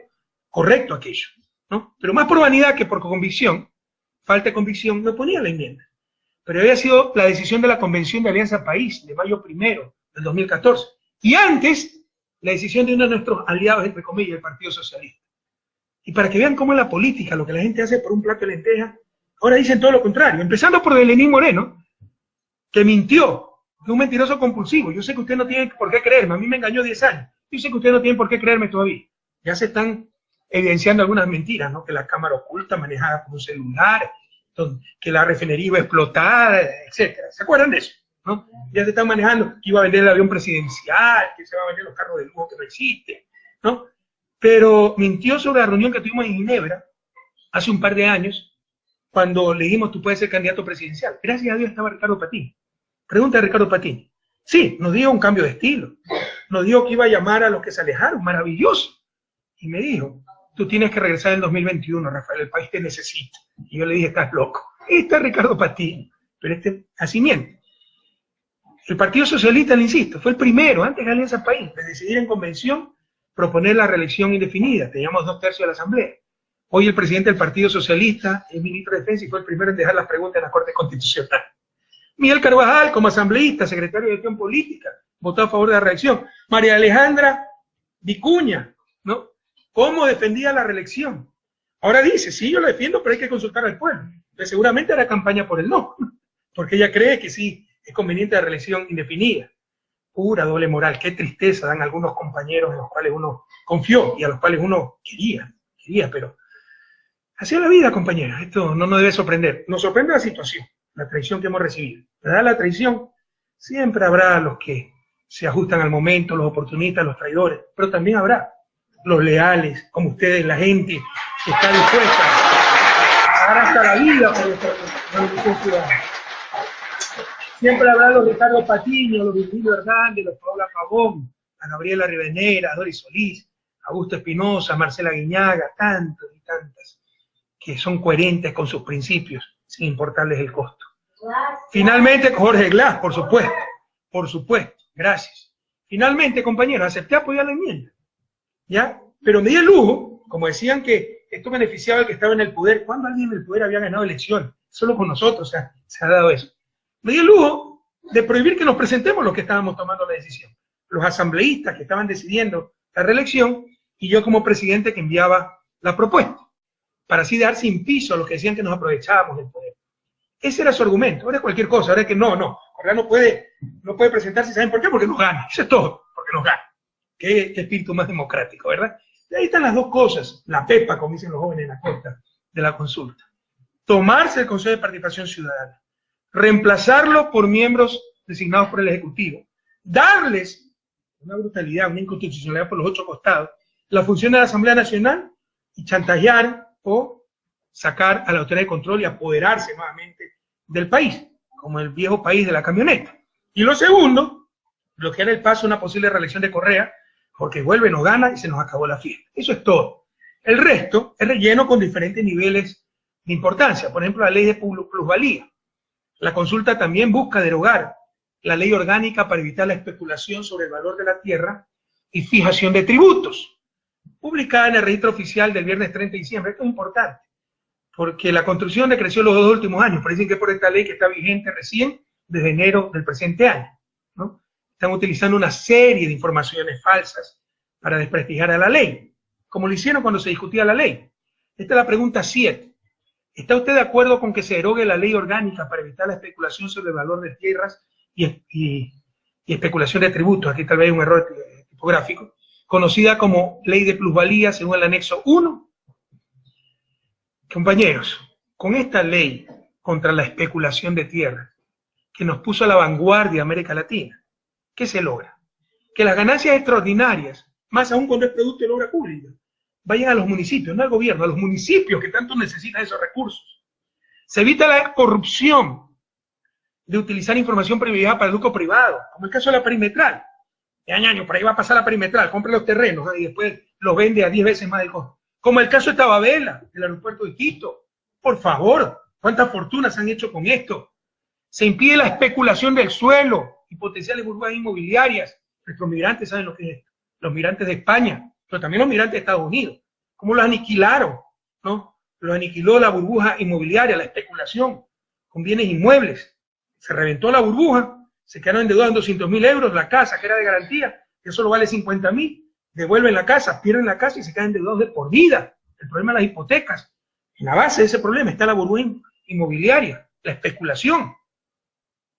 correcto aquello, ¿no? Pero más por vanidad que por convicción, falta de convicción, me ponía la enmienda. Pero había sido la decisión de la Convención de Alianza País, de mayo 1 del 2014. Y antes, la decisión de uno de nuestros aliados, entre comillas, el Partido Socialista. Y para que vean cómo es la política, lo que la gente hace por un plato de lentejas, ahora dicen todo lo contrario. Empezando por Lenín Moreno, que mintió, que es un mentiroso compulsivo. Yo sé que usted no tiene por qué creerme, a mí me engañó 10 años. Yo sé que usted no tiene por qué creerme todavía. Ya se están evidenciando algunas mentiras, ¿no? Que la cámara oculta manejada por un celular, que la refinería iba a explotar, etcétera. ¿Se acuerdan de eso? ¿No? Ya se están manejando que iba a vender el avión presidencial, que se va a vender los carros de lujo que no existen, ¿no? Pero mintió sobre la reunión que tuvimos en Ginebra hace un par de años, cuando le dijimos, tú puedes ser candidato presidencial. Gracias a Dios estaba Ricardo Patín. Pregunta de Ricardo Patín. Sí, nos dio un cambio de estilo. Nos dijo que iba a llamar a los que se alejaron, maravilloso. Y me dijo, tú tienes que regresar en el 2021, Rafael, el país te necesita. Y yo le dije, estás loco. Este es Ricardo Patín, pero así miente. El Partido Socialista, le insisto, fue el primero, antes de Alianza País, de decidir en convención proponer la reelección indefinida. Teníamos 2/3 de la Asamblea. Hoy el presidente del Partido Socialista es ministro de Defensa y fue el primero en dejar las preguntas en la Corte Constitucional. Miguel Carvajal, como asambleísta, secretario de Gestión Política, votó a favor de la reelección. María Alejandra Vicuña, ¿no? ¿Cómo defendía la reelección? Ahora dice, sí, yo la defiendo, pero hay que consultar al pueblo. Entonces, seguramente hará campaña por el no, porque ella cree que sí es conveniente la reelección indefinida. Pura doble moral, qué tristeza dan algunos compañeros en los cuales uno confió y a los cuales uno quería, pero así es la vida, compañeros. Esto no nos debe sorprender. Nos sorprende la situación, la traición que hemos recibido. ¿Verdad? La traición, siempre habrá los que se ajustan al momento, los oportunistas, los traidores, pero también habrá los leales, como ustedes, la gente que está dispuesta a dar hasta la vida por nuestra revolución ciudadana. Siempre habrá los Ricardo Patiño, los Virgilio Hernández, los Paola Pavón, a Gabriela Rivadeneira, a Doris Solís, a Augusto Espinosa, a Marcela Guiñaga, tantos y tantas, que son coherentes con sus principios, sin importarles el costo. Finalmente, Jorge Glass, por supuesto, gracias. Finalmente, compañeros, acepté apoyar la enmienda, ¿ya? Pero me di el lujo, como decían que esto beneficiaba al que estaba en el poder. ¿Cuándo alguien en el poder había ganado elecciones? Solo con nosotros, o sea, se ha dado eso. Me di el lujo de prohibir que nos presentemos los que estábamos tomando la decisión. Los asambleístas que estaban decidiendo la reelección y yo como presidente que enviaba la propuesta, para así dar sin piso a los que decían que nos aprovechábamos del poder. Ese era su argumento. Ahora es cualquier cosa, ahora es que no, Correa no puede presentarse, ¿saben por qué? Porque nos gana. Eso es todo, porque nos gana. Qué espíritu más democrático, ¿verdad? Y ahí están las dos cosas, la pepa, como dicen los jóvenes en la costa de la consulta. Tomarse el Consejo de Participación Ciudadana, reemplazarlo por miembros designados por el Ejecutivo, darles una brutalidad, una inconstitucionalidad por los 8 costados, la función de la Asamblea Nacional y chantajear o sacar a la autoridad de control y apoderarse nuevamente del país, como el viejo país de la camioneta. Y lo segundo, bloquear el paso a una posible reelección de Correa, porque vuelve, no gana y se nos acabó la fiesta. Eso es todo. El resto es relleno con diferentes niveles de importancia. Por ejemplo, la ley de plusvalía. La consulta también busca derogar la ley orgánica para evitar la especulación sobre el valor de la tierra y fijación de tributos, publicada en el registro oficial del viernes 30 de diciembre. Esto es importante, porque la construcción decreció los 2 últimos años. Parece que por esta ley que está vigente recién desde enero del presente año, ¿no? Están utilizando una serie de informaciones falsas para desprestigiar a la ley, como lo hicieron cuando se discutía la ley. Esta es la pregunta 7. ¿Está usted de acuerdo con que se derogue la ley orgánica para evitar la especulación sobre el valor de tierras y especulación de tributos? Aquí tal vez hay un error tipográfico, conocida como ley de plusvalía según el anexo 1. Compañeros, con esta ley contra la especulación de tierras, que nos puso a la vanguardia de América Latina, ¿qué se logra? Que las ganancias extraordinarias, más aún cuando es producto de la obra pública, vayan a los municipios, no al gobierno, a los municipios que tanto necesitan esos recursos. Se evita la corrupción de utilizar información privilegiada para el lucro privado, como el caso de la perimetral. Año, por ahí va a pasar la perimetral, compra los terrenos, ¿no? Y después los vende a 10 veces más del costo. Como el caso de Tababela, del aeropuerto de Quito. Por favor, ¿cuántas fortunas han hecho con esto? Se impide la especulación del suelo y potenciales burbujas inmobiliarias. Nuestros migrantes saben lo que es esto. Los migrantes de España, pero también los migrantes de Estados Unidos. ¿Cómo los aniquilaron? ¿No? Los aniquiló la burbuja inmobiliaria, la especulación con bienes inmuebles. Se reventó la burbuja, se quedaron endeudados en 200.000 euros, la casa que era de garantía, que solo vale 50.000, devuelven la casa, pierden la casa y se quedan endeudados de por vida. El problema de las hipotecas. En la base de ese problema está la burbuja inmobiliaria, la especulación.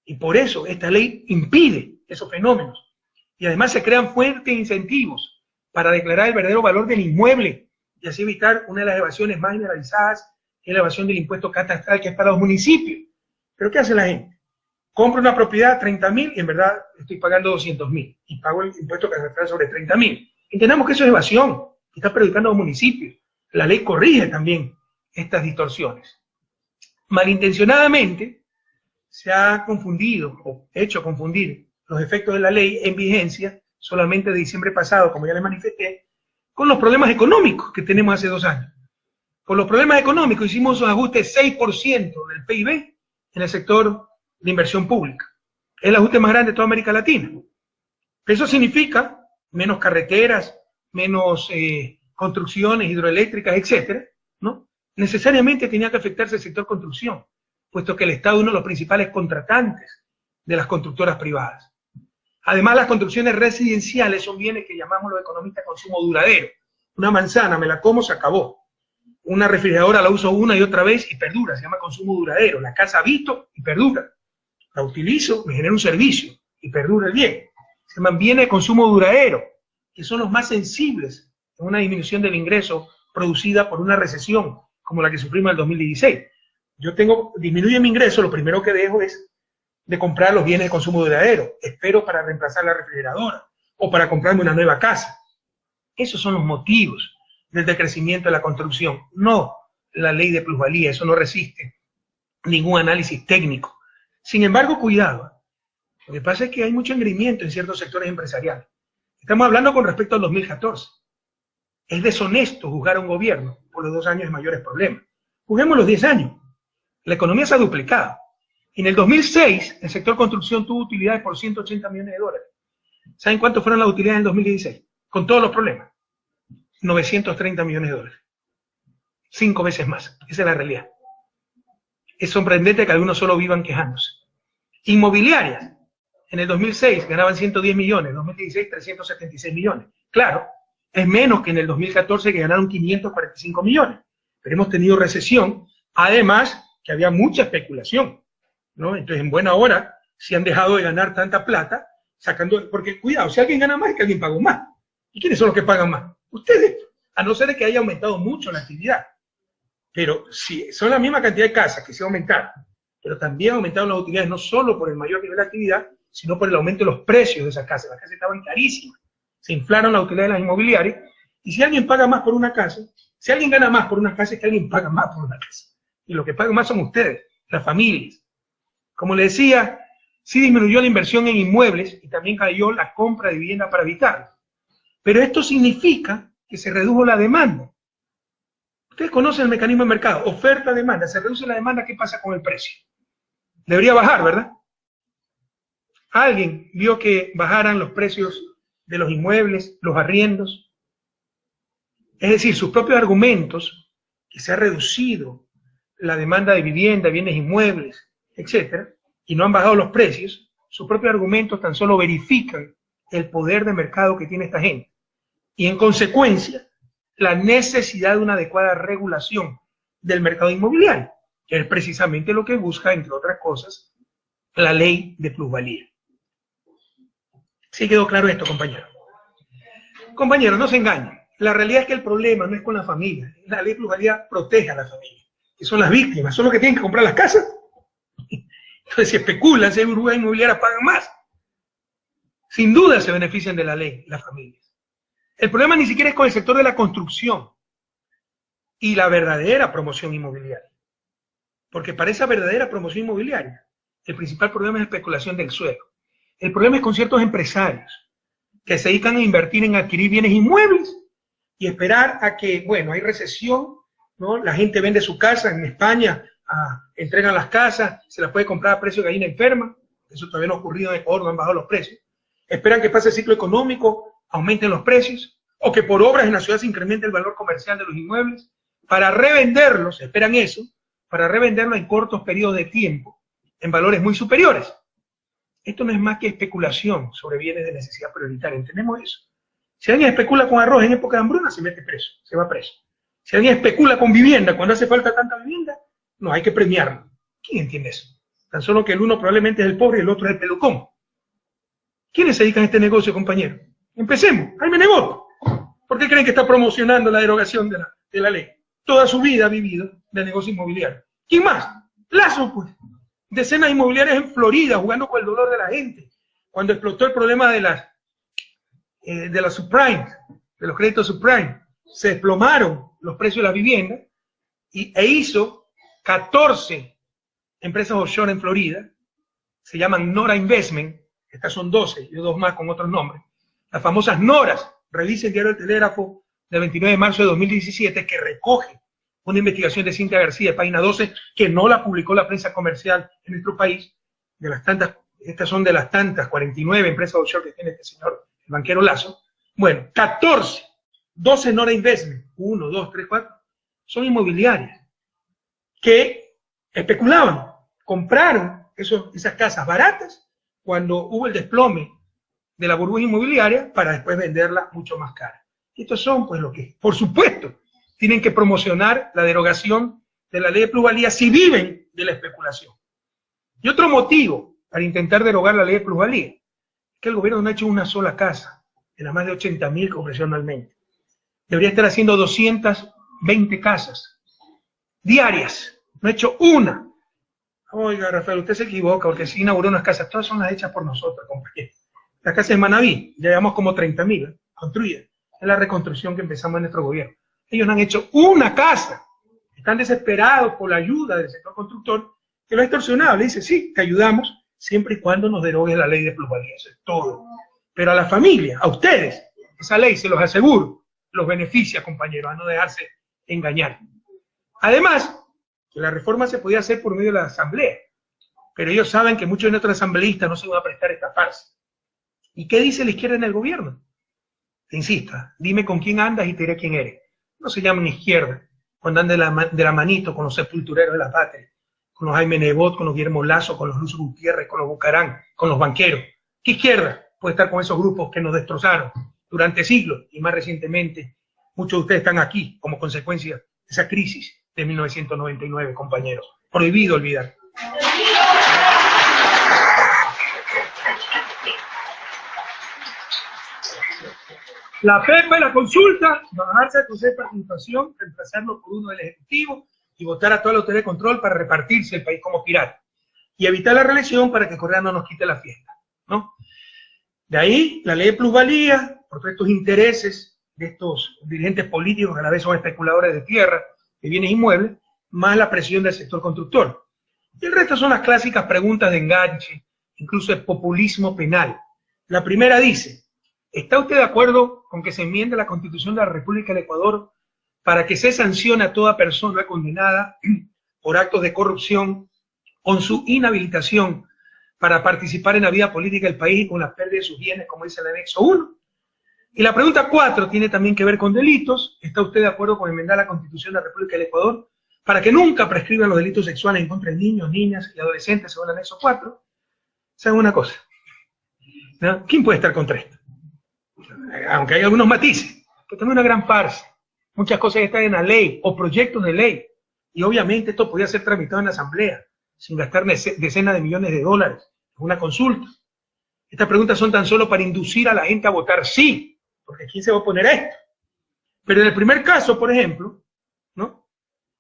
Y por eso esta ley impide esos fenómenos. Y además se crean fuertes incentivos para declarar el verdadero valor del inmueble y así evitar una de las evasiones más generalizadas, que es la evasión del impuesto catastral, que es para los municipios. ¿Pero qué hace la gente? Compro una propiedad 30.000 y en verdad estoy pagando 200.000 y pago el impuesto catastral sobre 30.000. Entendemos que eso es evasión, que está perjudicando a los municipios. La ley corrige también estas distorsiones. Malintencionadamente se ha confundido o hecho confundir los efectos de la ley en vigencia solamente de diciembre pasado, como ya les manifesté, con los problemas económicos que tenemos hace 2 años. Por los problemas económicos hicimos un ajuste de 6% del PIB en el sector de inversión pública. Es el ajuste más grande de toda América Latina. Eso significa menos carreteras, menos construcciones hidroeléctricas, etcétera, ¿no? Necesariamente tenía que afectarse el sector construcción, puesto que el Estado es uno de los principales contratantes de las constructoras privadas. Además, las construcciones residenciales son bienes que llamamos los economistas consumo duradero. Una manzana, me la como, se acabó. Una refrigeradora la uso una y otra vez y perdura, se llama consumo duradero. La casa habito y perdura. La utilizo, me genera un servicio y perdura el bien. Se llaman bienes de consumo duradero, que son los más sensibles a una disminución del ingreso producida por una recesión como la que sufrimos en el 2016. Disminuye mi ingreso, lo primero que dejo es de comprar los bienes de consumo duradero. Espero para reemplazar la refrigeradora o para comprarme una nueva casa. Esos son los motivos del decrecimiento de la construcción, no la ley de plusvalía. Eso no resiste ningún análisis técnico. Sin embargo, cuidado. Lo que pasa es que hay mucho engreimiento en ciertos sectores empresariales. Estamos hablando con respecto al 2014. Es deshonesto juzgar a un gobierno por los 2 años de mayores problemas. Juzguemos los 10 años. La economía se ha duplicado. En el 2006, el sector construcción tuvo utilidades por 180 millones de dólares. ¿Saben cuánto fueron las utilidades en el 2016? Con todos los problemas. 930 millones de dólares. 5 veces más. Esa es la realidad. Es sorprendente que algunos solo vivan quejándose. Inmobiliarias. En el 2006 ganaban 110 millones, en 2016 376 millones. Claro, es menos que en el 2014 que ganaron 545 millones. Pero hemos tenido recesión, además que había mucha especulación, ¿no? Entonces, en buena hora, si han dejado de ganar tanta plata, porque cuidado, si alguien gana más es que alguien pagó más. ¿Y quiénes son los que pagan más? Ustedes, a no ser de que haya aumentado mucho la actividad. Pero si son la misma cantidad de casas que se aumentaron, pero también aumentaron las utilidades no solo por el mayor nivel de actividad, sino por el aumento de los precios de esas casas. Las casas estaban carísimas. Se inflaron las utilidades de las inmobiliarias Y si alguien paga más por una casa, si alguien gana más por una casa, es que alguien paga más por una casa. Y lo que pagan más son ustedes, las familias. Como le decía, sí disminuyó la inversión en inmuebles y también cayó la compra de vivienda para habitarlo. Pero esto significa que se redujo la demanda. Ustedes conocen el mecanismo de mercado, oferta-demanda. Se reduce la demanda, ¿qué pasa con el precio? Debería bajar, ¿verdad? ¿Alguien vio que bajaran los precios de los inmuebles, los arriendos? Es decir, sus propios argumentos, que se ha reducido la demanda de vivienda, bienes inmuebles, etcétera, y no han bajado los precios, sus propios argumentos tan solo verifican el poder de mercado que tiene esta gente. Y en consecuencia, la necesidad de una adecuada regulación del mercado inmobiliario, que es precisamente lo que busca, entre otras cosas, la ley de plusvalía. ¿Sí quedó claro esto, compañeros? Compañeros, no se engañen. La realidad es que el problema no es con la familia. La ley de plusvalía protege a la familia, que son las víctimas, son los que tienen que comprar las casas. Entonces, si especulan, si hay burbujas inmobiliarias, pagan más. Sin duda se benefician de la ley, las familias. El problema ni siquiera es con el sector de la construcción y la verdadera promoción inmobiliaria. Porque para esa verdadera promoción inmobiliaria, el principal problema es la especulación del suelo. El problema es con ciertos empresarios que se dedican a invertir en adquirir bienes inmuebles y esperar a que, bueno, hay recesión, ¿no? La gente vende su casa en España, entregan las casas, se las puede comprar a precio de gallina enferma. Eso todavía no ha ocurrido en Ecuador, no han bajado los precios. Esperan que pase el ciclo económico, aumenten los precios, o que por obras en la ciudad se incremente el valor comercial de los inmuebles, para revenderlos, esperan eso, para revenderlos en cortos periodos de tiempo, en valores muy superiores. Esto no es más que especulación sobre bienes de necesidad prioritaria, ¿entendemos eso? Si alguien especula con arroz en época de hambruna, se mete preso, se va preso. Si alguien especula con vivienda cuando hace falta tanta vivienda, no, hay que premiarlo. ¿Quién entiende eso? Tan solo que el uno probablemente es el pobre y el otro es el pelucón. ¿Quiénes se dedican a este negocio, compañero? Empecemos. Jaime Nebot. ¿Por qué creen que está promocionando la derogación de la ley? Toda su vida ha vivido del negocio inmobiliario. ¿Quién más? Lazo, pues. Decenas de inmobiliarias en Florida, jugando con el dolor de la gente. Cuando explotó el problema de las subprime, de los créditos subprime, se desplomaron los precios de las viviendas e hizo 14 empresas offshore en Florida, se llaman Nora Investment, estas son 12, y dos más con otros nombres, las famosas Noras. Revise el diario El Telégrafo del 29 de marzo de 2017, que recoge una investigación de Cintia García, página 12, que no la publicó la prensa comercial en nuestro país, de las tantas, estas son de las tantas 49 empresas offshore que tiene este señor, el banquero Lazo. Bueno, 14, 12 Nora Investment, 1, 2, 3, 4, son inmobiliarias que especulaban, compraron esas casas baratas cuando hubo el desplome de la burbuja inmobiliaria para después venderla mucho más cara. Estos son, pues, lo que, por supuesto, tienen que promocionar la derogación de la ley de plusvalía si viven de la especulación. Y otro motivo para intentar derogar la ley de plusvalía es que el gobierno no ha hecho una sola casa de las más de 80.000 que ofreció anualmente. Debería estar haciendo 220 casas diarias. No ha hecho una. Oiga, Rafael, usted se equivoca porque si inauguró unas casas, todas son las hechas por nosotros, compañeros. La casa de Manaví, ya llevamos como 30.000 construidas. Es la reconstrucción que empezamos en nuestro gobierno. Ellos no han hecho una casa. Están desesperados por la ayuda del sector constructor, que lo ha extorsionado. Le dice, sí, te ayudamos, siempre y cuando nos derogue la ley de plusvalía. Eso es todo. Pero a la familia, a ustedes, esa ley, se los aseguro, los beneficia, compañeros, a no dejarse engañar. Además, que la reforma se podía hacer por medio de la asamblea, pero ellos saben que muchos de nuestros asambleístas no se van a prestar esta farsa. ¿Y qué dice la izquierda en el gobierno? Te insisto, dime con quién andas y te diré quién eres. No se llaman izquierda cuando andan de la manito con los sepultureros de la patria, con los Jaime Nebot, con los Guillermo Lazo, con los Luz Gutiérrez, con los Bucarán, con los banqueros. ¿Qué izquierda puede estar con esos grupos que nos destrozaron durante siglos? Y más recientemente, muchos de ustedes están aquí como consecuencia de esa crisis de 1999, compañeros. Prohibido olvidar. La PEPA y la consulta, bajarse al Consejo de Participación, reemplazarlo por uno del Ejecutivo y votar a toda la autoridad de control para repartirse el país como pirata. Y evitar la reelección para que Correa no nos quite la fiesta, ¿no? De ahí, la ley de plusvalía, por todos estos intereses de estos dirigentes políticos que a la vez son especuladores de tierra, de bienes inmuebles, más la presión del sector constructor. Y el resto son las clásicas preguntas de enganche, incluso de populismo penal. La primera dice: ¿está usted de acuerdo con que se enmiende la Constitución de la República del Ecuador para que se sancione a toda persona condenada por actos de corrupción con su inhabilitación para participar en la vida política del país y con la pérdida de sus bienes, como dice el anexo 1? Y la pregunta 4 tiene también que ver con delitos. ¿Está usted de acuerdo con enmendar la Constitución de la República del Ecuador para que nunca prescriban los delitos sexuales en contra de niños, niñas y adolescentes según el anexo 4? ¿Saben una cosa? ¿No? ¿Quién puede estar contra esto? Aunque hay algunos matices, pero también una gran farsa. Muchas cosas están en la ley o proyectos de ley, y obviamente esto podría ser tramitado en la asamblea sin gastar decenas de millones de dólares en una consulta. Estas preguntas son tan solo para inducir a la gente a votar sí, porque ¿quién se va a oponer a esto? Pero en el primer caso, por ejemplo, ¿no?,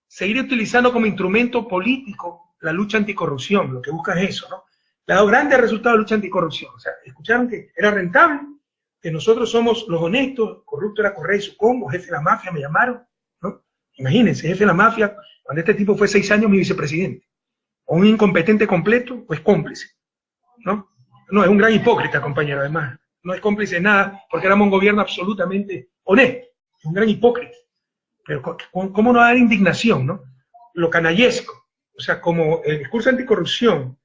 seguir utilizando como instrumento político la lucha anticorrupción, lo que busca es eso, ¿no? Le ha dado grandes resultados la lucha anticorrupción. O sea, escucharon que era rentable, que nosotros somos los honestos, corrupto era Correa y su combo, jefe de la mafia, me llamaron, ¿no? Imagínense, jefe de la mafia, cuando este tipo fue 6 años mi vicepresidente, o un incompetente completo, pues cómplice, ¿no? No, es un gran hipócrita, compañero, además, no es cómplice de nada, porque éramos un gobierno absolutamente honesto, es un gran hipócrita, pero ¿cómo no dar indignación, no? Lo canallesco, o sea, como el discurso anticorrupción,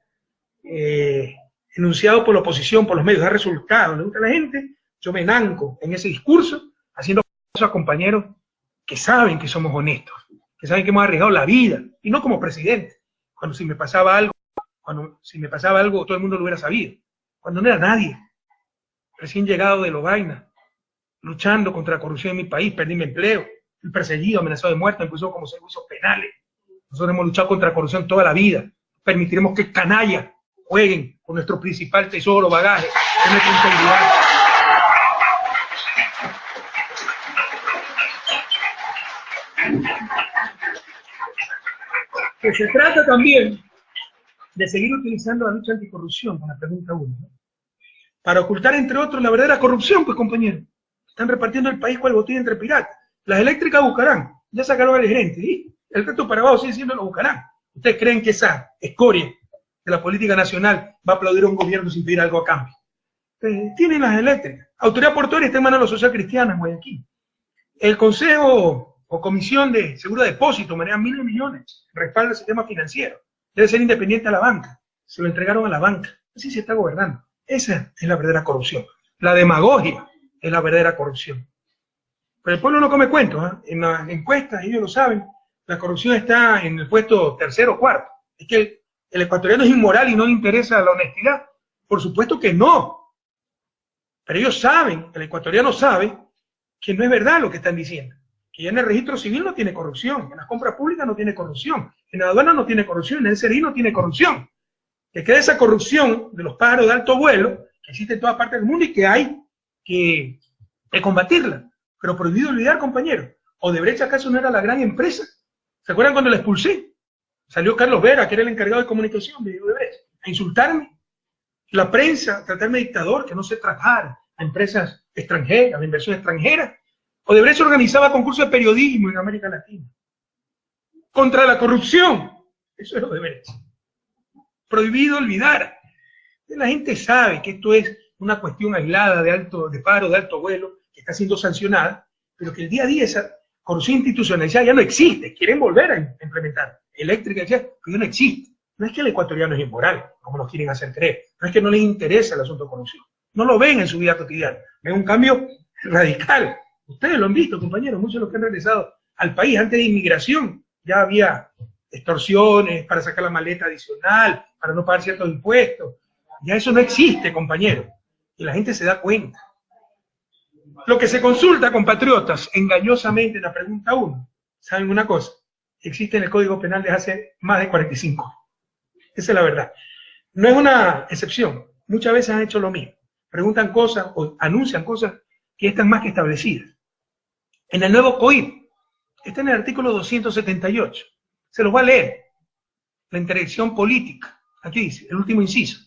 enunciado por la oposición, por los medios, da resultados, le gusta a la gente, yo me nanco en ese discurso, haciendo caso a compañeros que saben que somos honestos, que saben que hemos arriesgado la vida, y no como presidente, cuando si me pasaba algo, todo el mundo lo hubiera sabido, cuando no era nadie, recién llegado de Lovaina, luchando contra la corrupción en mi país, perdí mi empleo, fui perseguido, amenazado de muerte, incluso como servicios penales. Nosotros hemos luchado contra la corrupción toda la vida, permitiremos que canallas jueguen con nuestro principal tesoro, bagaje, con nuestra integridad. Que se trata también de seguir utilizando la lucha anticorrupción, con la pregunta 1, ¿no?, para ocultar, entre otros, la verdadera corrupción, pues, compañeros. Están repartiendo el país cual botín entre piratas. Las eléctricas buscarán, ya sacaron al gerente, ¿sí? El resto para abajo sigue siendo lo buscarán. ¿Ustedes creen que esa escoria de la política nacional va a aplaudir a un gobierno sin pedir algo a cambio? Tienen las eléctricas. Autoridad portuaria está en manos de la Sociedad Cristiana en Guayaquil. El Consejo o Comisión de Seguro de Depósito maneja miles de millones, respalda el sistema financiero. Debe ser independiente a la banca. Se lo entregaron a la banca. Así se está gobernando. Esa es la verdadera corrupción. La demagogia es la verdadera corrupción. Pero el pueblo no come cuentos, ¿eh? En las encuestas, ellos lo saben, la corrupción está en el puesto 3º o 4º. Es que el ecuatoriano es inmoral y no le interesa la honestidad. Por supuesto que no. Pero ellos saben, el ecuatoriano sabe, que no es verdad lo que están diciendo. Que ya en el registro civil no tiene corrupción, en las compras públicas no tiene corrupción, en la aduana no tiene corrupción, en el SERI no tiene corrupción. Que queda esa corrupción de los pájaros de alto vuelo, que existe en todas partes del mundo y que hay que combatirla. Pero prohibido olvidar, compañeros, ¿Odebrecht acaso no era la gran empresa? ¿Se acuerdan cuando la expulsé? Salió Carlos Vera, que era el encargado de comunicación de Odebrecht, a insultarme. La prensa, a tratarme de dictador, que no sé tratar a empresas extranjeras, a inversión extranjera. Odebrecht organizaba concursos de periodismo en América Latina. Contra la corrupción. Eso es Odebrecht. Prohibido olvidar. La gente sabe que esto es una cuestión aislada de paro, de alto vuelo, que está siendo sancionada, pero que el día a día esa corrupción institucionalizada ya no existe. Quieren volver a implementar. Eléctrica, ya, que ya no existe. No es que el ecuatoriano es inmoral, como nos quieren hacer creer. No es que no les interesa el asunto de corrupción. No lo ven en su vida cotidiana. Ven un cambio radical. Ustedes lo han visto, compañeros, muchos de los que han regresado al país antes de inmigración. Ya había extorsiones para sacar la maleta adicional, para no pagar ciertos impuestos. Ya eso no existe, compañeros. Y la gente se da cuenta. Lo que se consulta, compatriotas, engañosamente en la pregunta 1, ¿saben una cosa? Existe en el Código Penal desde hace más de 45. Esa es la verdad. No es una excepción. Muchas veces han hecho lo mismo. Preguntan cosas o anuncian cosas que están más que establecidas. En el nuevo COIP, está en el artículo 278. Se los voy a leer. La interdicción política. Aquí dice, el último inciso.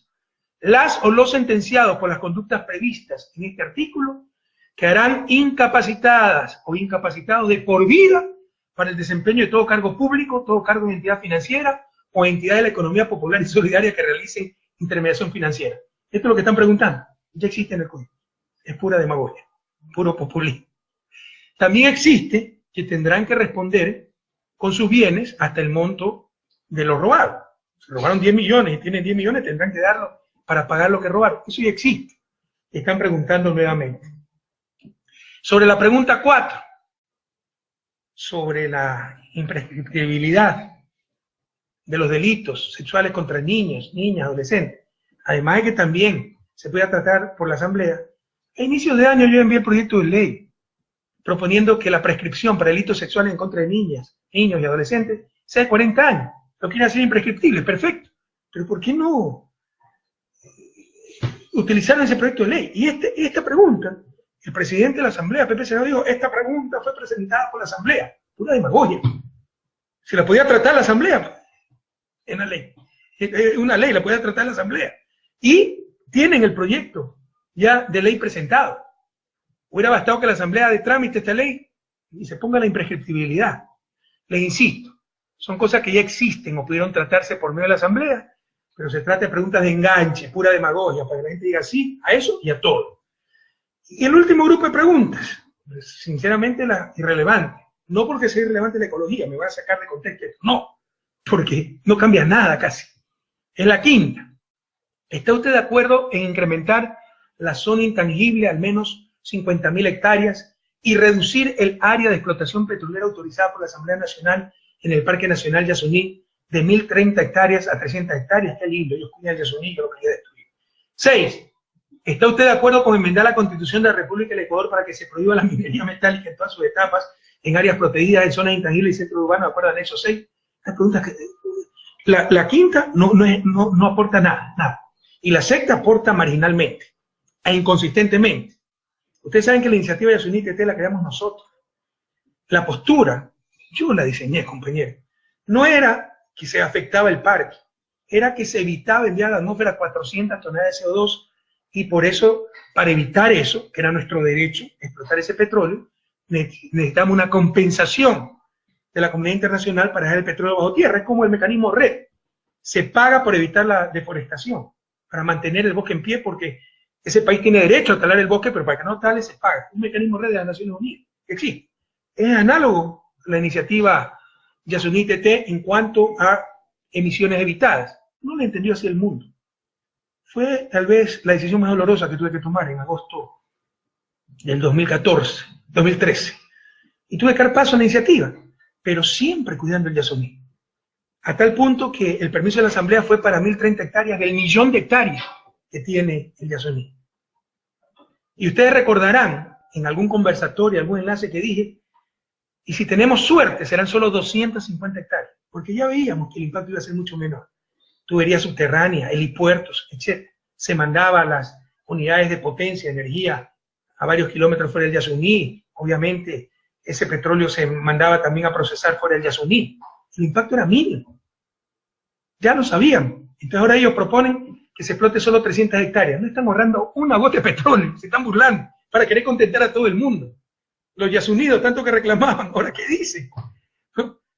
Las o los sentenciados por las conductas previstas en este artículo quedarán incapacitadas o incapacitados de por vida para el desempeño de todo cargo público, todo cargo de entidad financiera o entidad de la economía popular y solidaria que realicen intermediación financiera. Esto es lo que están preguntando. Ya existe en el código. Es pura demagogia, puro populismo. También existe que tendrán que responder con sus bienes hasta el monto de lo robado. Si robaron 10 millones y tienen 10 millones, tendrán que darlo para pagar lo que robaron. Eso ya existe. Están preguntando nuevamente. Sobre la pregunta 4, sobre la imprescriptibilidad de los delitos sexuales contra niños, niñas, adolescentes, además de que también se pueda tratar por la Asamblea, a inicios de año yo envié el proyecto de ley proponiendo que la prescripción para delitos sexuales en contra de niñas, niños y adolescentes sea de 40 años. Lo quieren hacer imprescriptible, perfecto. Pero ¿por qué no utilizaron ese proyecto de ley? Y esta pregunta, el presidente de la Asamblea, Pepe Senado, dijo, esta pregunta fue presentada por la Asamblea. Pura demagogia. Si la podía tratar la Asamblea, en la ley. Una ley la podía tratar la Asamblea. Y tienen el proyecto ya de ley presentado. Hubiera bastado que la Asamblea de trámite esta ley y se ponga la imprescriptibilidad. Les insisto, son cosas que ya existen o pudieron tratarse por medio de la Asamblea, pero se trata de preguntas de enganche, pura demagogia, para que la gente diga sí a eso y a todo. Y el último grupo de preguntas, pues, sinceramente la irrelevante. No porque sea irrelevante la ecología, me voy a sacar de contexto esto. No, porque no cambia nada casi. Es la quinta. ¿Está usted de acuerdo en incrementar la zona intangible al menos 50.000 hectáreas y reducir el área de explotación petrolera autorizada por la Asamblea Nacional en el Parque Nacional Yasuní de 1.030 hectáreas a 300 hectáreas? Qué lindo, ellos cuidan el Yasuní, yo lo quería destruir. 6. ¿Está usted de acuerdo con enmendar la Constitución de la República del Ecuador para que se prohíba la minería metálica en todas sus etapas en áreas protegidas, en zonas intangibles y centros urbanos, de acuerdo al anexo 6? Las preguntas que... La quinta no aporta nada. Y la sexta aporta marginalmente e inconsistentemente. Ustedes saben que la iniciativa de Yasuní TT la creamos nosotros. La postura, yo la diseñé, compañero, no era que se afectaba el parque, era que se evitaba enviar a la atmósfera 400 toneladas de CO2 y por eso, para evitar eso, que era nuestro derecho, explotar ese petróleo, necesitamos una compensación de la comunidad internacional para dejar el petróleo bajo tierra. Es como el mecanismo REDD. Se paga por evitar la deforestación, para mantener el bosque en pie, porque ese país tiene derecho a talar el bosque, pero para que no tale se paga. Un mecanismo REDD de las Naciones Unidas que existe. Es análogo a la iniciativa Yasuní TT en cuanto a emisiones evitadas. No lo entendió así el mundo. Fue tal vez la decisión más dolorosa que tuve que tomar en agosto del 2013. Y tuve que dar paso a la iniciativa, pero siempre cuidando el Yasuní. A tal punto que el permiso de la Asamblea fue para 1.030 hectáreas del 1.000.000 de hectáreas que tiene el Yasuní. Y ustedes recordarán en algún conversatorio, algún enlace que dije, y si tenemos suerte serán solo 250 hectáreas, porque ya veíamos que el impacto iba a ser mucho menor. Tuberías subterráneas, helipuertos, etc. Se mandaba las unidades de potencia, energía, a varios kilómetros fuera del Yasuní. Obviamente, ese petróleo se mandaba también a procesar fuera del Yasuní. El impacto era mínimo. Ya lo sabían. Entonces ahora ellos proponen que se explote solo 300 hectáreas. No están ahorrando una gota de petróleo, se están burlando para querer contentar a todo el mundo. Los yasunidos, tanto que reclamaban, ahora ¿qué dicen?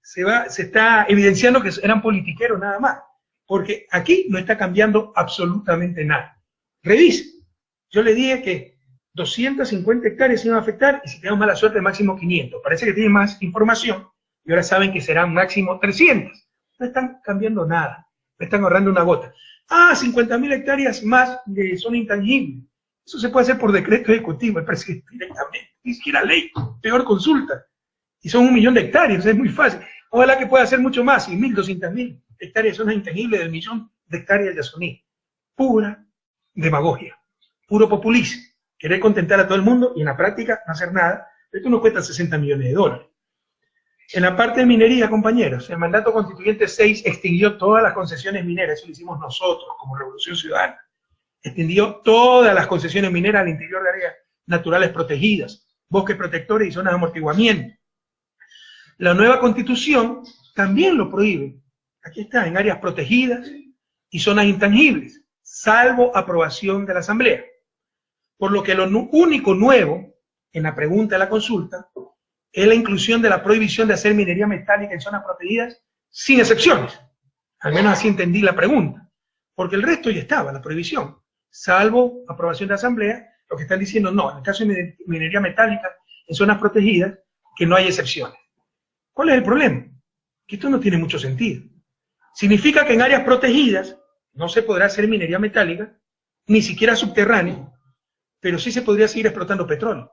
Se está evidenciando que eran politiqueros nada más. Porque aquí no está cambiando absolutamente nada. Revisen. Yo le dije que 250 hectáreas se iban a afectar y si tenemos mala suerte máximo 500. Parece que tienen más información y ahora saben que serán máximo 300. No están cambiando nada. No están ahorrando una gota. 50.000 hectáreas más de zona intangible. Eso se puede hacer por decreto ejecutivo, el presidente directamente. Ni siquiera ley, peor consulta. Y son 1.000.000 de hectáreas, es muy fácil. Ojalá que pueda hacer mucho más, 100.000, 200.000 hectáreas de zona intangible del 1.000.000 de hectáreas de Yasuní. Pura demagogia, puro populismo. Querer contentar a todo el mundo y en la práctica no hacer nada. Esto nos cuesta 60 millones de dólares. En la parte de minería, compañeros, el mandato constituyente 6 extinguió todas las concesiones mineras. Eso lo hicimos nosotros como Revolución Ciudadana. Extendió todas las concesiones mineras al interior de áreas naturales protegidas, bosques protectores y zonas de amortiguamiento. La nueva constitución también lo prohíbe. Aquí está, en áreas protegidas y zonas intangibles, salvo aprobación de la Asamblea. Por lo que lo único nuevo en la pregunta de la consulta es la inclusión de la prohibición de hacer minería metálica en zonas protegidas sin excepciones. Al menos así entendí la pregunta. Porque el resto ya estaba, la prohibición. Salvo aprobación de asamblea, lo que están diciendo no, en el caso de minería metálica en zonas protegidas, que no hay excepciones. ¿Cuál es el problema? Que esto no tiene mucho sentido. Significa que en áreas protegidas no se podrá hacer minería metálica, ni siquiera subterránea, pero sí se podría seguir explotando petróleo.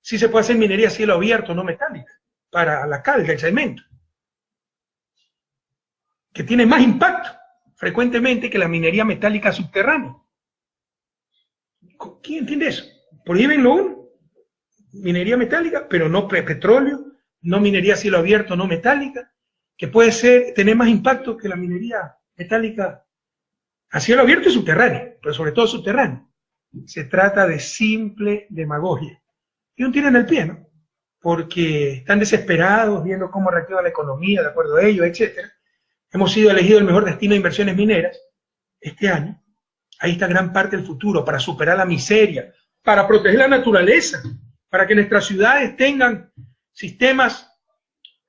Sí se puede hacer minería a cielo abierto, no metálica, para la cal, el cemento, que tiene más impacto frecuentemente que la minería metálica subterránea. ¿Quién entiende eso? Prohíben lo uno, minería metálica, pero no petróleo, no minería a cielo abierto, no metálica, que puede tener más impacto que la minería metálica a cielo abierto y subterránea, pero sobre todo subterránea. Se trata de simple demagogia. Y un tiro en el pie, ¿no? Porque están desesperados viendo cómo reactiva la economía, de acuerdo a ellos, etc. Hemos sido elegidos el mejor destino de inversiones mineras este año. Ahí está gran parte del futuro, para superar la miseria, para proteger la naturaleza, para que nuestras ciudades tengan sistemas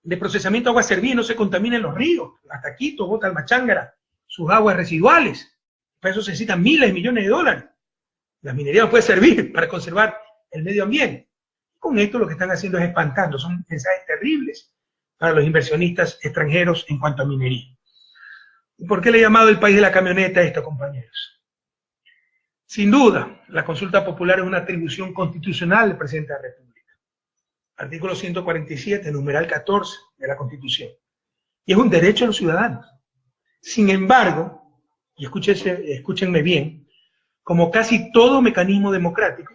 de procesamiento de agua servida y no se contaminen los ríos. Hasta Quito, Bota, Almachángara, sus aguas residuales. Para eso se necesitan miles de millones de dólares. La minería nos puede servir para conservar el medio ambiente. Con esto lo que están haciendo es espantando. Son mensajes terribles para los inversionistas extranjeros en cuanto a minería. ¿Y por qué le he llamado el país de la camioneta a esto, compañeros? Sin duda, la consulta popular es una atribución constitucional del presidente de la República. Artículo 147, numeral 14 de la Constitución. Y es un derecho de los ciudadanos. Sin embargo, y escúchenme bien, como casi todo mecanismo democrático,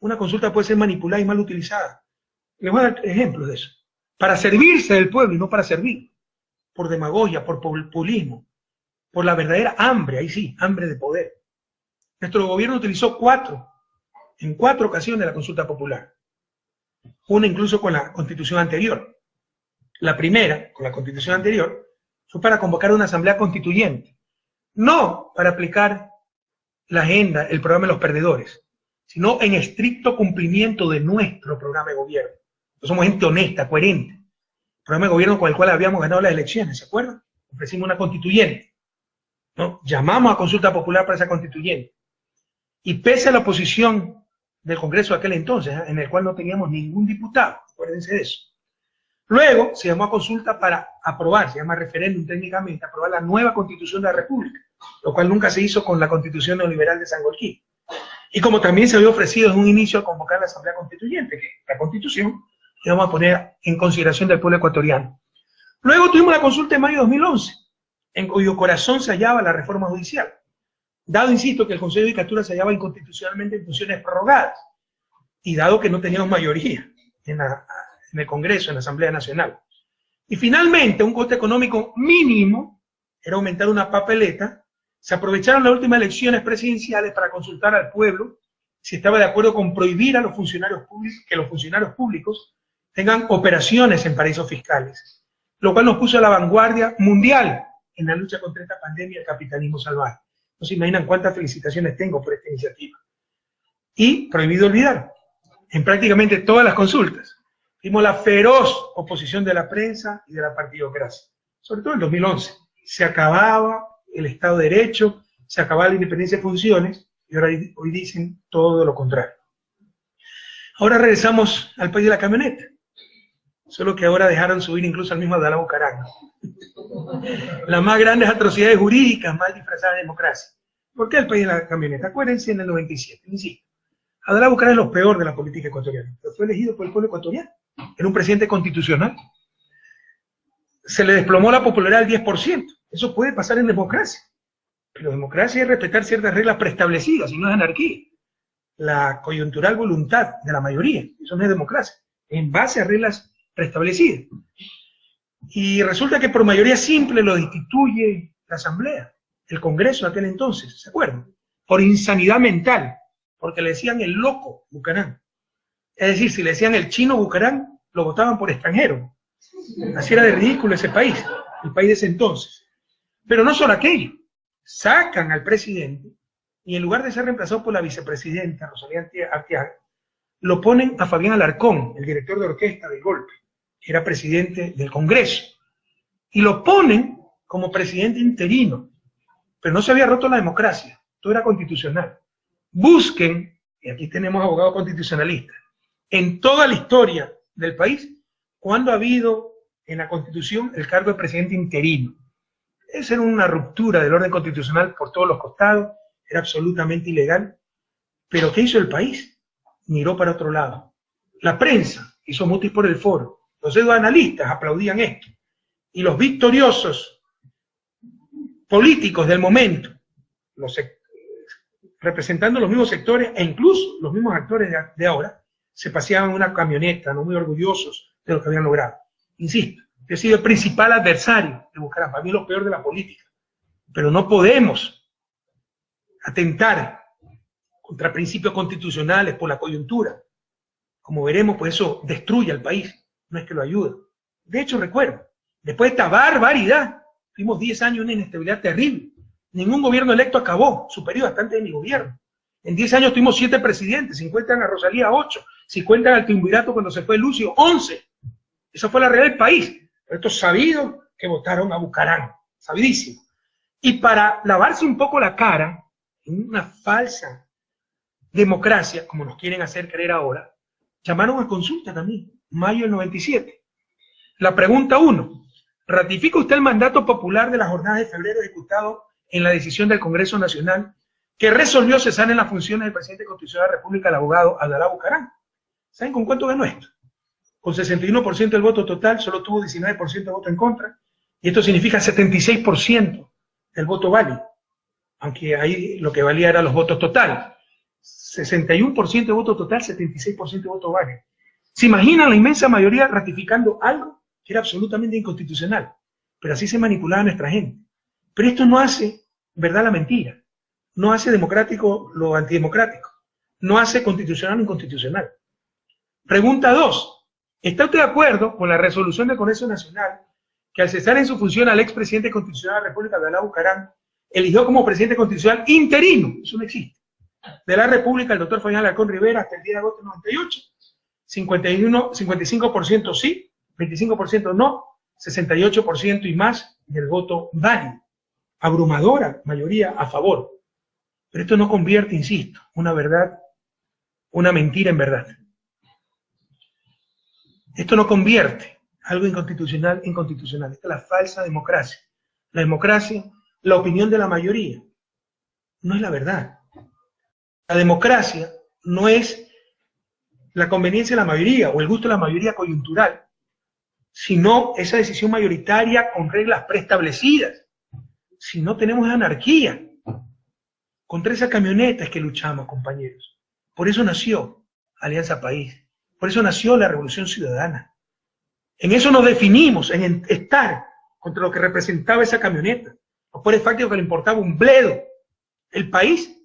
una consulta puede ser manipulada y mal utilizada. Les voy a dar ejemplos de eso. Para servirse del pueblo y no para servir. Por demagogia, por populismo, por la verdadera hambre, ahí sí, hambre de poder. Nuestro gobierno utilizó en cuatro ocasiones la consulta popular. Una incluso con la constitución anterior. La primera, con la constitución anterior, fue para convocar una asamblea constituyente. No para aplicar la agenda, el programa de los perdedores, sino en estricto cumplimiento de nuestro programa de gobierno. Nosotros somos gente honesta, coherente. El programa de gobierno con el cual habíamos ganado las elecciones, ¿se acuerdan? Ofrecimos una constituyente, ¿no? Llamamos a consulta popular para esa constituyente. Y pese a la oposición del Congreso de aquel entonces, en el cual no teníamos ningún diputado, acuérdense de eso. Luego se llamó a consulta para aprobar, se llama referéndum técnicamente, aprobar la nueva Constitución de la República, lo cual nunca se hizo con la Constitución neoliberal de Sangolquí. Y como también se había ofrecido en un inicio a convocar la Asamblea Constituyente, que la Constitución la vamos a poner en consideración del pueblo ecuatoriano. Luego tuvimos la consulta en mayo de 2011, en cuyo corazón se hallaba la reforma judicial. Dado, insisto, que el Consejo de Judicatura se hallaba inconstitucionalmente en funciones prorrogadas, y dado que no teníamos mayoría en el Congreso, en la Asamblea Nacional. Y finalmente, un coste económico mínimo era aumentar una papeleta. Se aprovecharon las últimas elecciones presidenciales para consultar al pueblo si estaba de acuerdo con prohibir a los funcionarios públicos, que los funcionarios públicos tengan operaciones en paraísos fiscales, lo cual nos puso a la vanguardia mundial en la lucha contra esta pandemia del capitalismo salvaje. No se imaginan cuántas felicitaciones tengo por esta iniciativa. Y, prohibido olvidar, en prácticamente todas las consultas, vimos la feroz oposición de la prensa y de la partidocracia, sobre todo en 2011. Se acababa el Estado de Derecho, se acababa la independencia de funciones, y ahora hoy dicen todo lo contrario. Ahora regresamos al país de la camioneta, solo que ahora dejaron subir incluso al mismo Abdalá Bucaram. Las más grandes atrocidades jurídicas, mal disfrazadas de democracia. ¿Por qué el país de la camioneta? Acuérdense en el 97, insisto. Abdalá Bucaram es lo peor de la política ecuatoriana, pero fue elegido por el pueblo ecuatoriano. Era un presidente constitucional. Se le desplomó la popularidad al 10%. Eso puede pasar en democracia. Pero democracia es respetar ciertas reglas preestablecidas, y no es anarquía. La coyuntural voluntad de la mayoría, eso no es democracia, en base a reglas preestablecidas. Y resulta que por mayoría simple lo destituye la Asamblea, el Congreso de aquel entonces, ¿se acuerdan? Por insanidad mental, porque le decían el loco Bucaram. Es decir, si le decían el chino Bucaram, lo votaban por extranjero. Así era de ridículo ese país, el país de ese entonces. Pero no solo aquello, sacan al presidente y en lugar de ser reemplazado por la vicepresidenta Rosalía Arteaga, lo ponen a Fabián Alarcón, el director de orquesta del golpe, que era presidente del Congreso, y lo ponen como presidente interino, pero no se había roto la democracia, todo era constitucional. Busquen, y aquí tenemos abogados constitucionalistas, en toda la historia del país, cuando ha habido en la Constitución el cargo de presidente interino. Esa era una ruptura del orden constitucional por todos los costados, era absolutamente ilegal, pero ¿qué hizo el país? Miró para otro lado. La prensa hizo mutis por el foro, los analistas aplaudían esto, y los victoriosos políticos del momento, representando los mismos sectores e incluso los mismos actores de ahora, se paseaban en una camioneta, no muy orgullosos de lo que habían logrado. Insisto, he sido el principal adversario de Bucaram, para mí lo peor de la política, pero no podemos atentar contra principios constitucionales por la coyuntura. Como veremos, pues eso destruye al país, no es que lo ayude. De hecho, recuerdo, después de esta barbaridad, tuvimos 10 años de una inestabilidad terrible. Ningún gobierno electo acabó su periodo hasta antes de mi gobierno. En 10 años tuvimos 7 presidentes, 50 a Rosalía 8, 50 al triunvirato cuando se fue Lucio 11. Esa fue la realidad del país. Pero esto es sabido que votaron a Bucaram, sabidísimo. Y para lavarse un poco la cara, en una falsa democracia, como nos quieren hacer creer ahora, llamaron a consulta también, mayo del 97. La pregunta 1, ¿ratifica usted el mandato popular de la jornada de febrero ejecutado en la decisión del Congreso Nacional que resolvió cesar en las funciones del presidente constitucional de la República, el abogado Abdalá Bucaram? ¿Saben con cuánto ganó esto? Con 61% del voto total, solo tuvo 19% de voto en contra, y esto significa 76% del voto válido, aunque ahí lo que valía eran los votos totales. 61% de voto total, 76% de voto válido. ¿Se imaginan la inmensa mayoría ratificando algo que era absolutamente inconstitucional? Pero así se manipulaba a nuestra gente. Pero esto no hace verdad la mentira, no hace democrático lo antidemocrático, no hace constitucional lo inconstitucional. Pregunta 2. ¿Está usted de acuerdo con la resolución del Congreso Nacional que al cesar en su función al expresidente constitucional de la República, Abdalá Bucaram, eligió como presidente constitucional interino, eso no existe, de la República el doctor Fabián Alarcón Rivera hasta el 10 de agosto de 98? 55% sí, 25% no, 68% y más del voto válido. Abrumadora mayoría a favor. Pero esto no convierte, insisto, una verdad, una mentira en verdad. Esto no convierte algo inconstitucional en constitucional. Esta es la falsa democracia. La democracia, la opinión de la mayoría, no es la verdad. La democracia no es la conveniencia de la mayoría o el gusto de la mayoría coyuntural, sino esa decisión mayoritaria con reglas preestablecidas. Si no, tenemos anarquía. Contra esa camioneta es que luchamos, compañeros. Por eso nació Alianza País. Por eso nació la Revolución Ciudadana. En eso nos definimos, en estar contra lo que representaba esa camioneta. Los poderes fácticos que le importaba un bledo el país,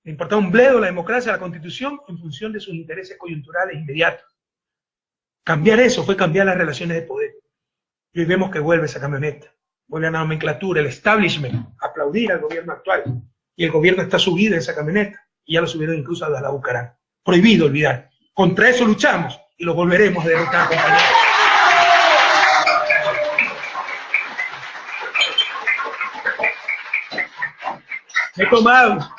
le importaba un bledo la democracia, la Constitución, en función de sus intereses coyunturales inmediatos. Cambiar eso fue cambiar las relaciones de poder. Y hoy vemos que vuelve esa camioneta, vuelve a la nomenclatura, el establishment, a aplaudir al gobierno actual. Y el gobierno está subido en esa camioneta, y ya lo subieron incluso a Abdalá Bucaram. Prohibido olvidar. Contra eso luchamos y lo volveremos a derrotar, compañeros. Me he tomado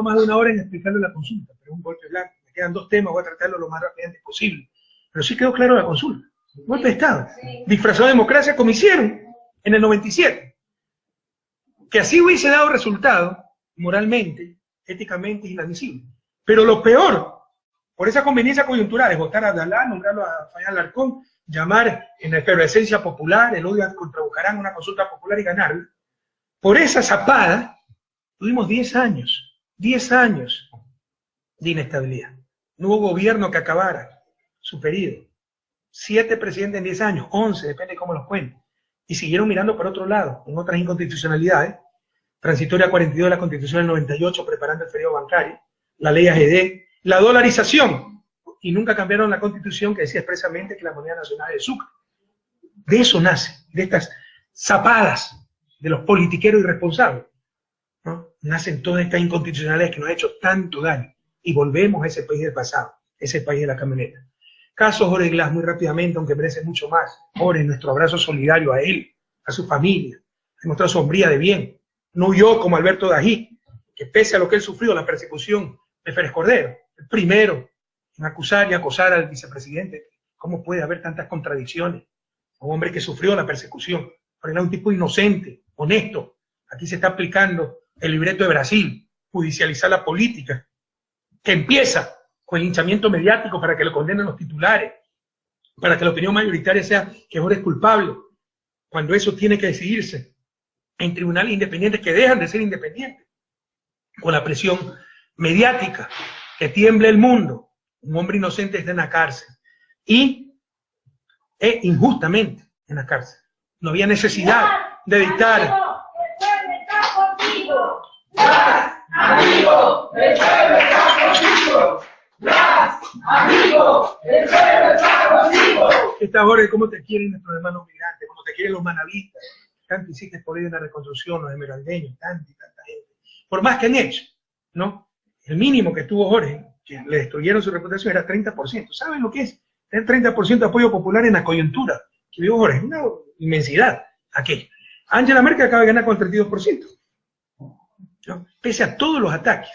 más de una hora en explicarle la consulta, pero es un golpe blanco. Me quedan 2 temas, voy a tratarlo lo más rápidamente posible. Pero sí quedó claro la consulta. Golpe de Estado. Disfrazado de democracia, como hicieron en el 97. Que así hubiese dado resultado, moralmente, éticamente, inadmisible. Pero lo peor, por esa conveniencia coyuntural, es votar a Abdalá, nombrarlo a Fabián Alarcón, llamar en la efervescencia popular, el odio contra Bucaram, una consulta popular y ganarla. Por esa zapada, tuvimos 10 años de inestabilidad. No hubo gobierno que acabara su periodo. 7 presidentes en 10 años, 11, depende de cómo los cuenten. Y siguieron mirando por otro lado, en otras inconstitucionalidades, transitoria 42 de la Constitución del 98, preparando el feriado bancario, la ley AGD, la dolarización, y nunca cambiaron la Constitución que decía expresamente que la moneda nacional es el Sucre. De eso nace, de estas zapadas de los politiqueros irresponsables, ¿no? Nacen todas estas inconstitucionalidades que nos han hecho tanto daño. y volvemos a ese país del pasado, ese país de la camioneta. Caso Jorge Glass, muy rápidamente, aunque merece mucho más. Jorge, nuestro abrazo solidario a él, a su familia, a nuestra sombría de bien. No huyó como Alberto Dají, que pese a lo que él sufrió, la persecución de Férez Cordero, el primero en acusar y acosar al vicepresidente. ¿Cómo puede haber tantas contradicciones? Un hombre que sufrió la persecución, pero era un tipo inocente, honesto. Aquí se está aplicando el libreto de Brasil, judicializar la política, que empieza con el linchamiento mediático para que lo condenen los titulares, para que la opinión mayoritaria sea que Jorge es culpable, cuando eso tiene que decidirse en tribunales independientes que dejan de ser independientes, con la presión mediática, que tiemble el mundo. Un hombre inocente está en la cárcel y injustamente en la cárcel. No había necesidad de dictar. Amigo, el pueblo está contigo. Amigo, el pueblo está contigo. Esta hora, ¿cómo te quieren nuestros hermanos migrantes? ¿Cómo te quieren los manavistas? Tanto hiciste por ir en la reconstrucción, los esmeraldeños, tanta y tanta gente. Por más que han hecho, ¿no? El mínimo que tuvo Jorge, que le destruyeron su reputación, era 30%. ¿Saben lo que es tener 30% de apoyo popular en la coyuntura que vivió Jorge? Una inmensidad. Aquello. Angela Merkel acaba de ganar con el 32%. ¿No? Pese a todos los ataques.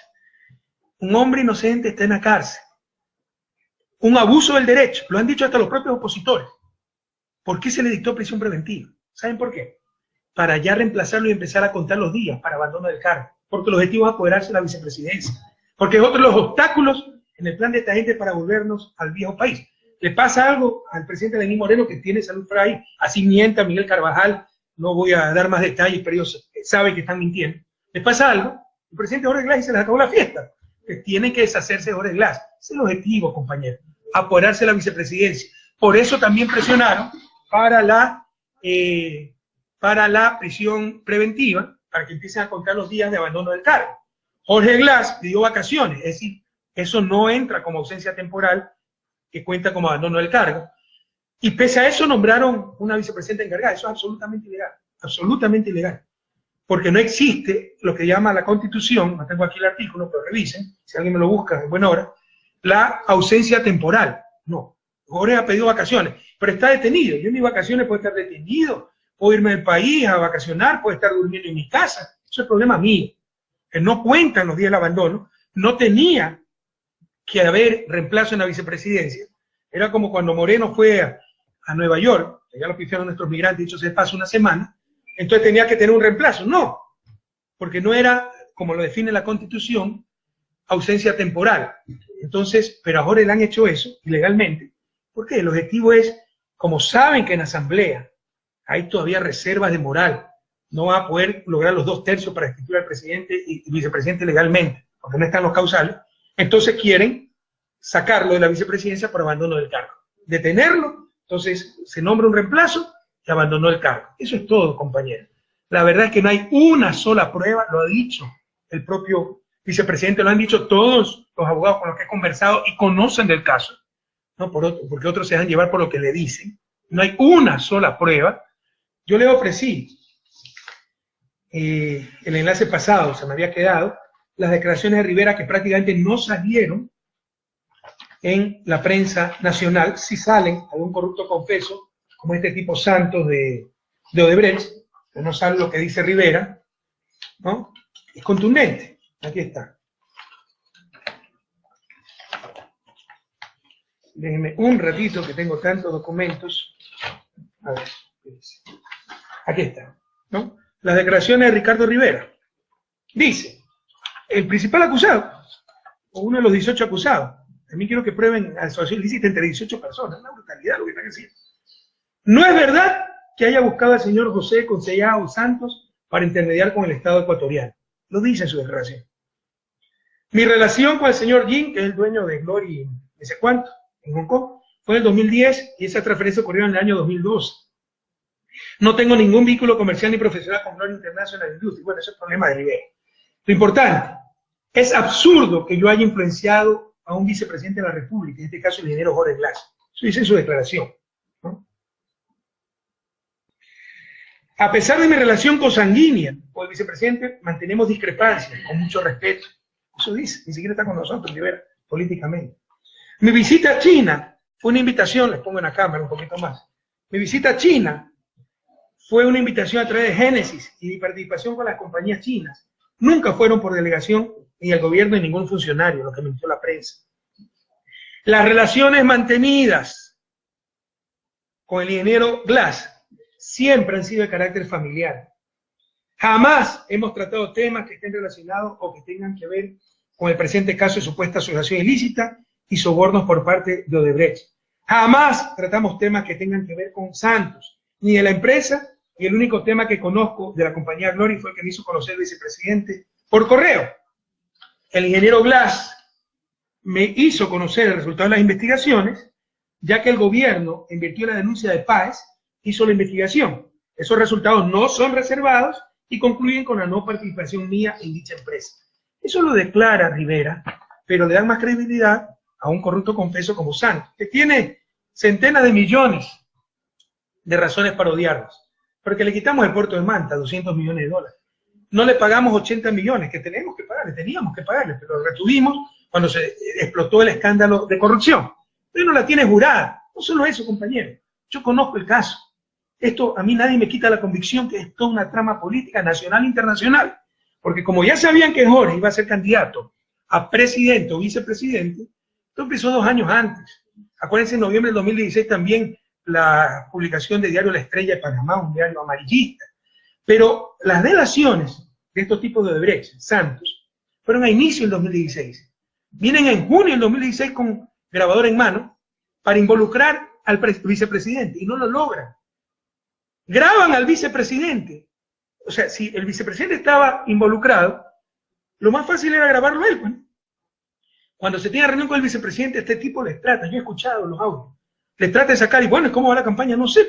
Un hombre inocente está en la cárcel. Un abuso del derecho. Lo han dicho hasta los propios opositores. ¿Por qué se le dictó prisión preventiva? ¿Saben por qué? Para ya reemplazarlo y empezar a contar los días para abandono del cargo. Porque el objetivo es apoderarse de la vicepresidencia. Porque es otro de los obstáculos en el plan de esta gente para volvernos al viejo país. Le pasa algo al presidente Lenín Moreno, que tiene salud por ahí, así mienta Miguel Carvajal, no voy a dar más detalles, pero ellos saben que están mintiendo. Le pasa algo, el presidente Jorge Glass y se les acabó la fiesta, que tienen que deshacerse de Jorge Glass. Ese es el objetivo, compañeros, apoderarse de la vicepresidencia. Por eso también presionaron para la prisión preventiva, para que empiecen a contar los días de abandono del cargo. Jorge Glass pidió vacaciones, es decir, eso no entra como ausencia temporal, que cuenta como abandono del cargo, y pese a eso nombraron una vicepresidenta encargada. Eso es absolutamente ilegal, porque no existe lo que llama la Constitución, no tengo aquí el artículo, pero revisen, si alguien me lo busca en buena hora, la ausencia temporal. No, Jorge ha pedido vacaciones, pero está detenido. Yo en mis vacaciones puedo estar detenido, puedo irme del país a vacacionar, puedo estar durmiendo en mi casa, eso es problema mío. Que no cuentan los días del abandono, no tenía que haber reemplazo en la vicepresidencia. Era como cuando Moreno fue a Nueva York, que ya lo pifiaron nuestros migrantes, dicho se pasa una semana, entonces tenía que tener un reemplazo. No, porque no era, como lo define la Constitución, ausencia temporal. Entonces, pero ahora le han hecho eso ilegalmente, porque el objetivo es, como saben que en la Asamblea hay todavía reservas de moral, no va a poder lograr los 2/3 para destituir al presidente y vicepresidente legalmente, porque no están los causales. Entonces quieren sacarlo de la vicepresidencia por abandono del cargo. Detenerlo, entonces se nombra un reemplazo y abandonó el cargo. Eso es todo, compañeros. La verdad es que no hay una sola prueba, lo ha dicho el propio vicepresidente, lo han dicho todos los abogados con los que he conversado y conocen del caso, no porque otros se dejan llevar por lo que le dicen. No hay una sola prueba. Yo le ofrecí el enlace pasado, se me había quedado, las declaraciones de Rivera, que prácticamente no salieron en la prensa nacional. Sí salen algún corrupto confeso, como este tipo Santos de Odebrecht, que no sabe lo que dice Rivera, ¿no? Es contundente. Aquí está. Déjenme un ratito, que tengo tantos documentos. A ver, aquí está, ¿no? Las declaraciones de Ricardo Rivera. Dice, el principal acusado, o uno de los 18 acusados, también quiero que prueben asociación ilícita entre 18 personas, una brutalidad lo que están haciendo. No es verdad que haya buscado al señor José Concellao Santos para intermediar con el Estado ecuatoriano. Lo dice en su declaración. Mi relación con el señor Jin, que es el dueño de Glory, no sé cuánto, en Hong Kong, fue en el 2010 y esa transferencia ocurrió en el año 2012. No tengo ningún vínculo comercial ni profesional con Glory International Industries. Bueno, ese es el problema de Rivera. Lo importante, es absurdo que yo haya influenciado a un vicepresidente de la República, en este caso el ingeniero Jorge Glass. Eso dice en su declaración, ¿no? A pesar de mi relación consanguínea con el vicepresidente, mantenemos discrepancias, con mucho respeto, Eso dice, ni siquiera está con nosotros, Rivera, políticamente. Mi visita a China fue una invitación, les pongo en la cámara un poquito más. Mi visita a China fue una invitación a través de Génesis y mi participación con las compañías chinas. Nunca fueron por delegación ni el gobierno ni ningún funcionario, lo que mintió la prensa. Las relaciones mantenidas con el ingeniero Glass siempre han sido de carácter familiar. Jamás hemos tratado temas que estén relacionados o que tengan que ver con el presente caso de supuesta asociación ilícita y sobornos por parte de Odebrecht. Jamás tratamos temas que tengan que ver con Santos, ni de la empresa, y el único tema que conozco de la compañía Glory fue el que me hizo conocer el vicepresidente por correo. El ingeniero Glass me hizo conocer el resultado de las investigaciones, ya que el gobierno invirtió en la denuncia de Páez, hizo la investigación. Esos resultados no son reservados y concluyen con la no participación mía en dicha empresa. Eso lo declara Rivera, pero le dan más credibilidad a un corrupto confeso como Santos, que tiene centenas de millones de razones para odiarnos, porque le quitamos el puerto de Manta, 200 millones de dólares. No le pagamos 80 millones, que teníamos que pagarle, pero lo retuvimos cuando se explotó el escándalo de corrupción. Pero no la tiene jurada. No solo eso, compañero. Yo conozco el caso. Esto a mí nadie me quita la convicción que es toda una trama política nacional e internacional. Porque como ya sabían que Jorge iba a ser candidato a presidente o vicepresidente, esto empezó 2 años antes. Acuérdense, en noviembre del 2016 también la publicación de diario La Estrella de Panamá, un diario amarillista. Pero las delaciones de estos tipos de Odebrecht, Santos, fueron a inicio del 2016. Vienen en junio del 2016 con grabador en mano para involucrar al vicepresidente y no lo logran. Graban al vicepresidente. O sea, si el vicepresidente estaba involucrado, lo más fácil era grabarlo él. Pues. Cuando se tiene reunión con el vicepresidente, este tipo les trata, yo he escuchado los audios, les trata de sacar, y bueno, ¿cómo va la campaña? No sé.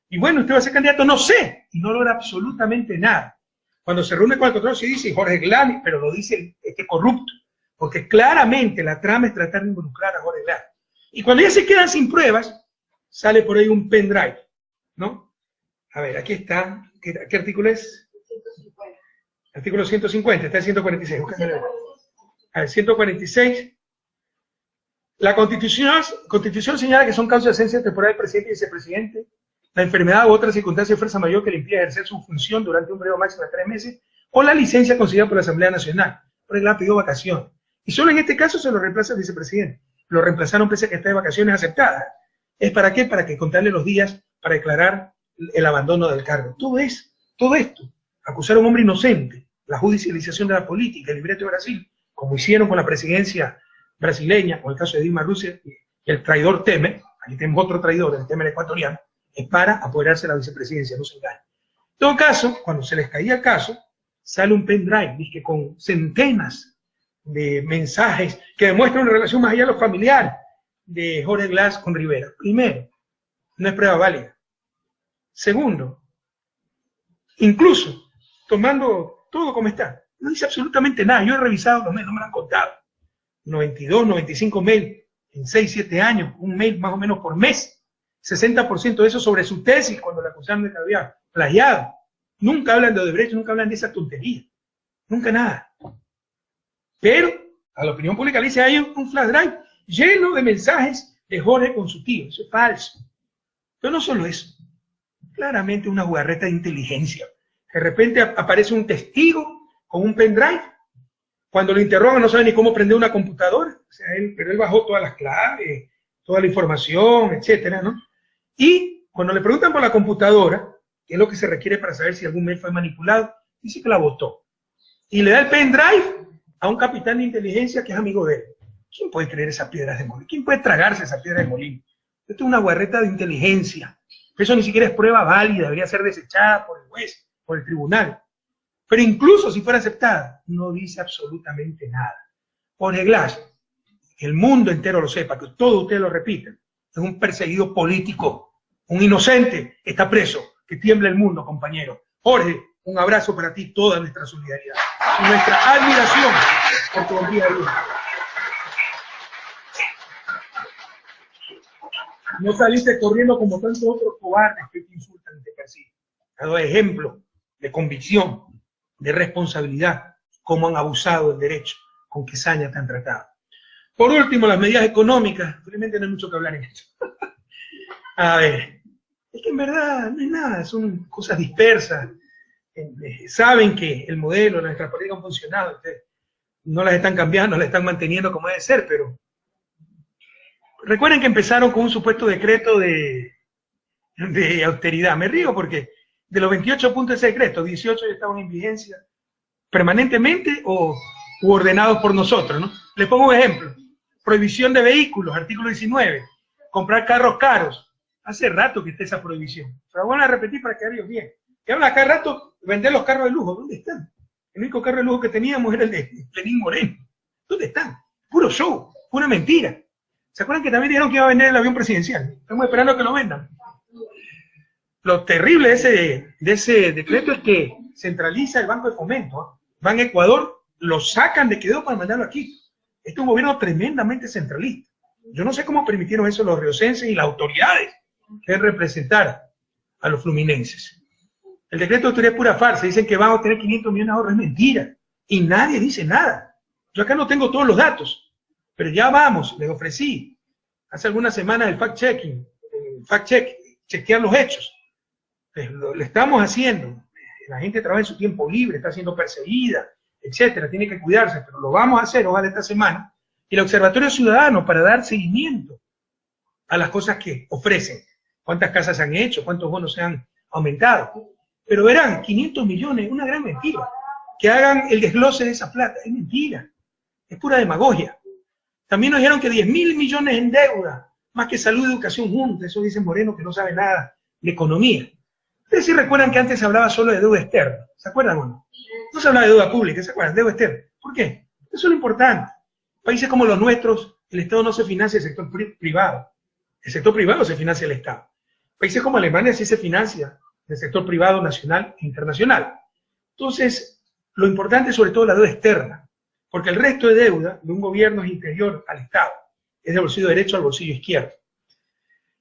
Y bueno, ¿usted va a ser candidato? No sé. Y no logra absolutamente nada. Cuando se reúne con el control se dice Jorge Glass, pero lo dice este corrupto, porque claramente la trama es tratar de involucrar a Jorge Glass. Y cuando ya se quedan sin pruebas, sale por ahí un pendrive, ¿no? A ver, aquí está. ¿Qué artículo es? 150. Artículo 150, está el 146. A ver, 146. La Constitución señala que son causas de ausencia temporal del presidente y vicepresidente, la enfermedad u otra circunstancia de fuerza mayor que le impida ejercer su función durante un periodo máximo de 3 meses, o la licencia concedida por la Asamblea Nacional. Por ejemplo, pidió vacaciones. Y solo en este caso se lo reemplaza el vicepresidente. Lo reemplazaron pese a que está de vacaciones aceptadas. ¿Es para qué? Para que contarle los días para declarar el abandono del cargo. Todo esto, acusar a un hombre inocente, la judicialización de la política, el libreto de Brasil, como hicieron con la presidencia brasileña, con el caso de Dilma Rousseff, y el traidor Temer, aquí tenemos otro traidor, el Temer ecuatoriano, es para apoderarse de la vicepresidencia, no se engañen. En todo caso, cuando se les caía el caso, sale un pendrive, que con centenas de mensajes que demuestran una relación más allá de lo familiar de Jorge Glass con Rivera. Primero, no es prueba válida. Segundo, incluso tomando todo como está, no dice absolutamente nada. Yo he revisado los mails, no me lo han contado. 92, 95 mails en 6, 7 años, un mail más o menos por mes. 60% de eso sobre su tesis cuando la acusaron de que había plagiado. Nunca hablan de Odebrecht, nunca hablan de esa tontería. Nunca nada. Pero a la opinión pública le dice, hay un flash drive lleno de mensajes de Jorge con su tío. Eso es falso. Pero no solo eso. Claramente una jugarreta de inteligencia. De repente aparece un testigo con un pendrive. Cuando lo interrogan no sabe ni cómo prender una computadora. O sea, pero él bajó todas las claves, toda la información, etcétera, ¿no? Y cuando le preguntan por la computadora, que es lo que se requiere para saber si algún mail fue manipulado, dice que la botó. Y le da el pendrive a un capitán de inteligencia que es amigo de él. ¿Quién puede creer esas piedras de molino? ¿Quién puede tragarse esas piedras de molino? Esto es una guarreta de inteligencia. Eso ni siquiera es prueba válida, debería ser desechada por el juez, por el tribunal. Pero incluso si fuera aceptada, no dice absolutamente nada. Jorge Glass, que el mundo entero lo sepa, que todos ustedes lo repitan, es un perseguido político, un inocente, está preso, que tiembla el mundo, compañero. Jorge, un abrazo para ti, toda nuestra solidaridad y nuestra admiración por tu vida. No saliste corriendo como tantos otros cobardes que te insultan y te persiguen. Has dado ejemplo de convicción, de responsabilidad, cómo han abusado del derecho, con qué saña te han tratado. Por último, las medidas económicas. Realmente no hay mucho que hablar en esto. A ver, es que en verdad no es nada, son cosas dispersas. Saben que el modelo, nuestra política han funcionado, no las están cambiando, las están manteniendo como debe ser, pero recuerden que empezaron con un supuesto decreto de austeridad. Me río porque de los 28 puntos de ese decreto, 18 ya estaban en vigencia permanentemente u ordenados por nosotros, ¿no? Les pongo un ejemplo. Prohibición de vehículos, artículo 19. Comprar carros caros. Hace rato que está esa prohibición. Pero van a repetir para que ellos bien. Que hablan acá rato de vender los carros de lujo. ¿Dónde están? El único carro de lujo que teníamos era el de Lenín Moreno. ¿Dónde están? Puro show, pura mentira. ¿Se acuerdan que también dijeron que iba a vender el avión presidencial? Estamos esperando a que lo vendan. Lo terrible de ese decreto es que centraliza el Banco de Fomento, ¿eh? Van a Ecuador, lo sacan de Quevedo para mandarlo aquí. Este es un gobierno tremendamente centralista. Yo no sé cómo permitieron eso los riocenses y las autoridades que deben representar a los fluminenses. El decreto de autoridad es pura farsa. Dicen que van a obtener 500 millones de ahorros. Es mentira. Y nadie dice nada. Yo acá no tengo todos los datos, pero ya vamos, les ofrecí hace algunas semanas el fact-check, chequear los hechos. Lo estamos haciendo. La gente trabaja en su tiempo libre, está siendo perseguida, etcétera, tiene que cuidarse, pero lo vamos a hacer, ojalá esta semana. Y el Observatorio Ciudadano para dar seguimiento a las cosas que ofrecen. Cuántas casas han hecho, cuántos bonos se han aumentado. Pero verán, 500 millones, una gran mentira. Que hagan el desglose de esa plata, es mentira. Es pura demagogia. También nos dijeron que 10.000 millones en deuda, más que salud y educación juntos. Eso dice Moreno, que no sabe nada de economía. Ustedes sí recuerdan que antes se hablaba solo de deuda externa. ¿Se acuerdan o no? No se hablaba de deuda pública, ¿se acuerdan? Deuda externa. ¿Por qué? Eso es lo importante. Países como los nuestros, el Estado no se financia el sector privado. El sector privado se financia el Estado. Países como Alemania sí se financia el sector privado nacional e internacional. Entonces, lo importante es sobre todo la deuda externa, porque el resto de deuda de un gobierno es interior al Estado. Es del bolsillo derecho al bolsillo izquierdo.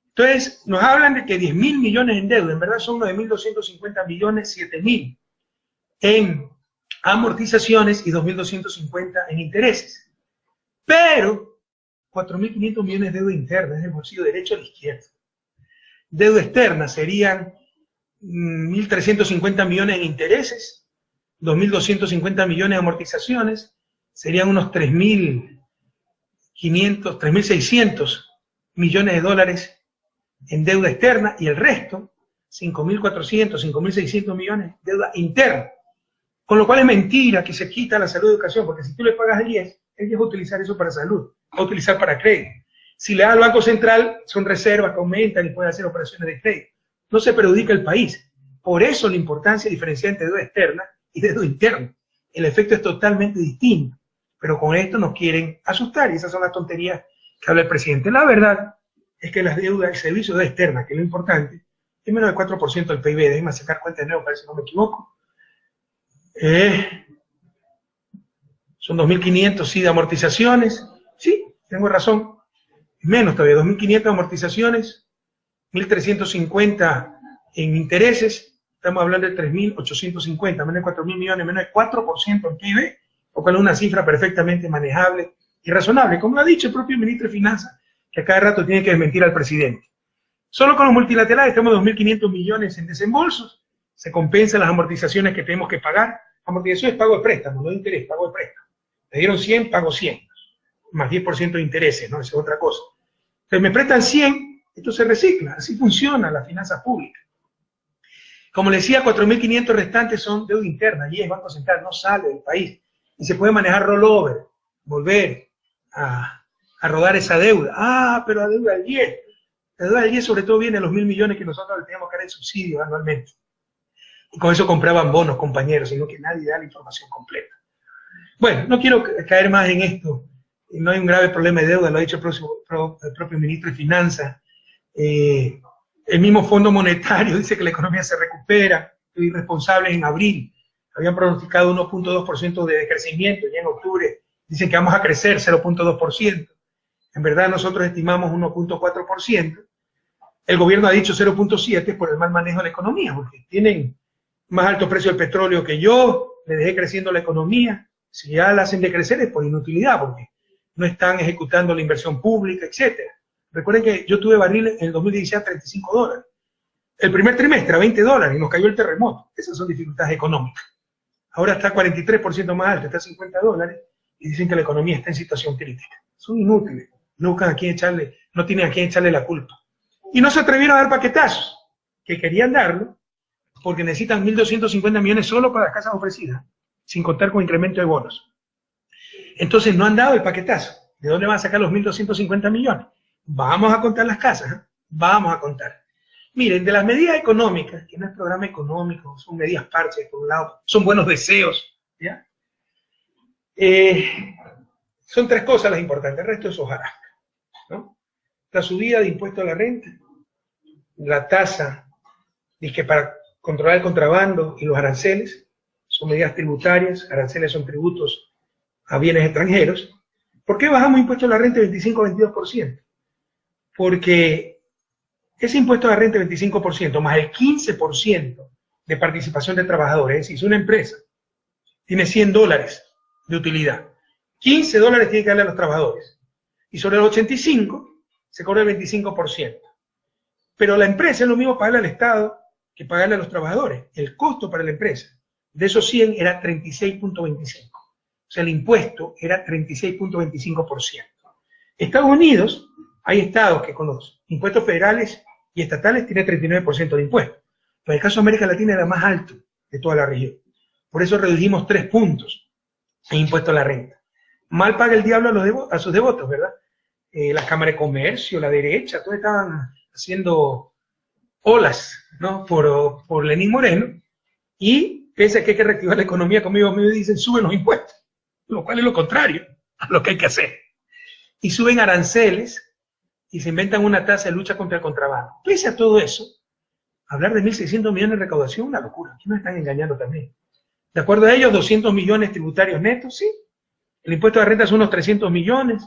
Entonces, nos hablan de que 10.000 millones en deuda, en verdad son 9.250 millones, 7.000 en amortizaciones y 2.250 en intereses. Pero 4.500 millones de deuda interna, es del bolsillo derecho al izquierdo. Deuda externa serían 1.350 millones en intereses, 2.250 millones en amortizaciones, serían unos 3.500, 3.600 millones de dólares en deuda externa, y el resto, 5.400, 5.600 millones, deuda interna. Con lo cual es mentira que se quita la salud y educación, porque si tú le pagas el 10, él va a utilizar eso para salud, va a utilizar para crédito. Si le da al Banco Central, son reservas que aumentan y puede hacer operaciones de crédito. No se perjudica el país. Por eso la importancia de diferenciar entre deuda externa y deuda interna. El efecto es totalmente distinto, pero con esto nos quieren asustar, y esas son las tonterías que habla el presidente. La verdad es que las deudas, el servicio de deuda externa, que es lo importante, es menos del 4% del PIB. Déjenme sacar cuenta de nuevo, parece que no me equivoco. Son 2.500, sí, de amortizaciones. Sí, tengo razón. Es menos todavía, 2.500 de amortizaciones, 1.350 en intereses. Estamos hablando de 3.850, menos de 4.000 millones, menos de 4% del PIB, lo cual es una cifra perfectamente manejable y razonable, como lo ha dicho el propio ministro de Finanzas, que a cada rato tiene que desmentir al presidente. Solo con los multilaterales tenemos 2.500 millones en desembolsos, se compensan las amortizaciones que tenemos que pagar. Amortización es pago de préstamo, no de interés, pago de préstamo. Me dieron 100, pago 100, más 10% de intereses, ¿no? Esa es otra cosa. Entonces me prestan 100, esto se recicla, así funciona la finanza pública. Como les decía, 4.500 restantes son deuda interna, y el Banco Central no sale del país, y se puede manejar rollover, volver a rodar esa deuda. Ah, pero la deuda del 10. La deuda del 10 sobre todo viene de los 1.000 millones que nosotros le teníamos que dar en subsidio anualmente. Y con eso compraban bonos, compañeros, sino que nadie da la información completa. Bueno, no quiero caer más en esto. No hay un grave problema de deuda, lo ha dicho el propio ministro de Finanzas. El mismo Fondo Monetario dice que la economía se recupera. Los irresponsables en abril habían pronosticado 1.2% de crecimiento, y en octubre dicen que vamos a crecer 0.2%. En verdad nosotros estimamos 1.4%. El gobierno ha dicho 0.7% por el mal manejo de la economía, porque tienen más alto precio del petróleo que yo, le dejé creciendo la economía, Si ya la hacen decrecer es por inutilidad, porque no están ejecutando la inversión pública, etc. Recuerden que yo tuve barril en el 2016 a $35. El primer trimestre a $20 y nos cayó el terremoto. Esas son dificultades económicas. Ahora está 43% más alto, está a $50 y dicen que la economía está en situación crítica. Son inútiles, no buscan a quién echarle, no tienen a quién echarle la culpa. Y no se atrevieron a dar paquetazos, que querían darlo, porque necesitan 1.250 millones solo para las casas ofrecidas, sin contar con incremento de bonos. Entonces no han dado el paquetazo. ¿De dónde van a sacar los 1.250 millones? Vamos a contar las casas, ¿eh? Vamos a contar. Miren, de las medidas económicas, que no es programa económico, son medidas parches, por un lado, son buenos deseos, ¿ya? Son tres cosas las importantes, el resto es hojarasca, ¿no? La subida de impuesto a la renta, la tasa, que para controlar el contrabando y los aranceles, son medidas tributarias, aranceles son tributos a bienes extranjeros. ¿Por qué bajamos impuesto a la renta de 25 a 22%? Porque ese impuesto a la renta de 25% más el 15% de participación de trabajadores, es decir, si una empresa tiene $100 de utilidad, $15 tiene que darle a los trabajadores, y sobre los 85 se cobra el 25%. Pero la empresa es lo mismo pagarle al Estado que pagarle a los trabajadores. El costo para la empresa de esos 100 era 36.25. O sea, el impuesto era 36.25%. Estados Unidos, hay estados que con los impuestos federales y estatales tiene 39% de impuestos. Pero el caso de América Latina era más alto de toda la región. Por eso redujimos 3 puntos en impuesto a la renta. Mal paga el diablo a sus devotos, ¿verdad? La Cámara de Comercio, la derecha, todos estaban haciendo olas, ¿no? Por Lenín Moreno, y pese a que hay que reactivar la economía, conmigo me dicen, suben los impuestos, lo cual es lo contrario a lo que hay que hacer. Y suben aranceles y se inventan una tasa de lucha contra el contrabando. Pese a todo eso, hablar de 1.600 millones de recaudación es una locura. Aquí nos están engañando también. De acuerdo a ellos, 200 millones tributarios netos, sí. El impuesto de renta son unos 300 millones.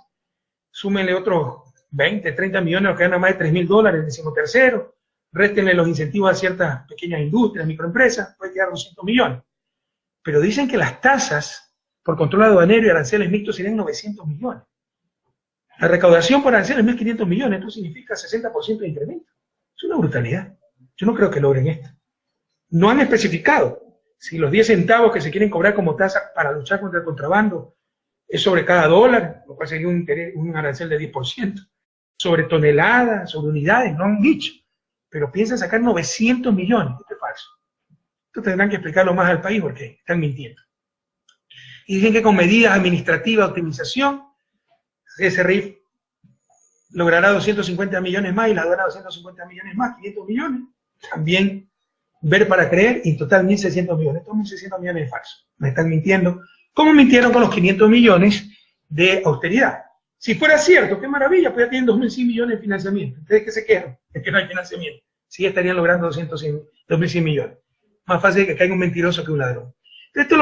Súmenle otros 20, 30 millones, los que ganan más de $3.000, el 13º. Réstenle los incentivos a ciertas pequeñas industrias, microempresas, puede quedar 200 millones. Pero dicen que las tasas por control aduanero y aranceles mixtos serían 900 millones. La recaudación por aranceles es 1.500 millones, esto significa 60% de incremento. Es una brutalidad. Yo no creo que logren esto. No han especificado si los 10 centavos que se quieren cobrar como tasa para luchar contra el contrabando es sobre cada dólar, lo cual sería un arancel de 10%, sobre toneladas, sobre unidades, no han dicho. Pero piensan sacar 900 millones. Esto es falso. Esto tendrán que explicarlo más al país porque están mintiendo. Y dicen que con medidas administrativas de optimización, SRI logrará 250 millones más y la aduana 250 millones más, 500 millones. También ver para creer, y en total 1.600 millones. Estos 1.600 millones es falso. Me están mintiendo. ¿Cómo mintieron con los 500 millones de austeridad? Si fuera cierto, qué maravilla, pues ya tienen 2.100 millones de financiamiento. ¿Ustedes qué se quejan? Es que no hay financiamiento. Sí estarían logrando 2.100 millones. Más fácil que caiga un mentiroso que un ladrón. Esto es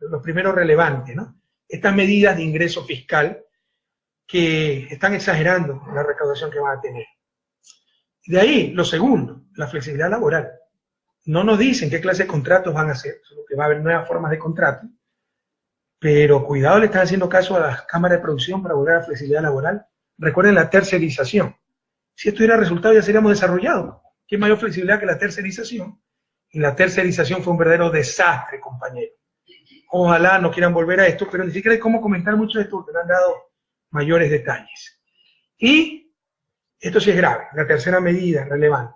lo primero relevante, ¿no? Estas medidas de ingreso fiscal que están exagerando la recaudación que van a tener. De ahí, lo segundo, la flexibilidad laboral. No nos dicen qué clase de contratos van a hacer, solo que va a haber nuevas formas de contrato. Pero cuidado, le están haciendo caso a las cámaras de producción para volver a la flexibilidad laboral. Recuerden la tercerización. Si esto hubiera resultado, ya seríamos desarrollados. ¿Qué mayor flexibilidad que la tercerización? Y la tercerización fue un verdadero desastre, compañeros. Ojalá no quieran volver a esto, pero ni siquiera hay cómo comentar mucho de esto, porque le han dado mayores detalles. Y esto sí es grave, la tercera medida relevante.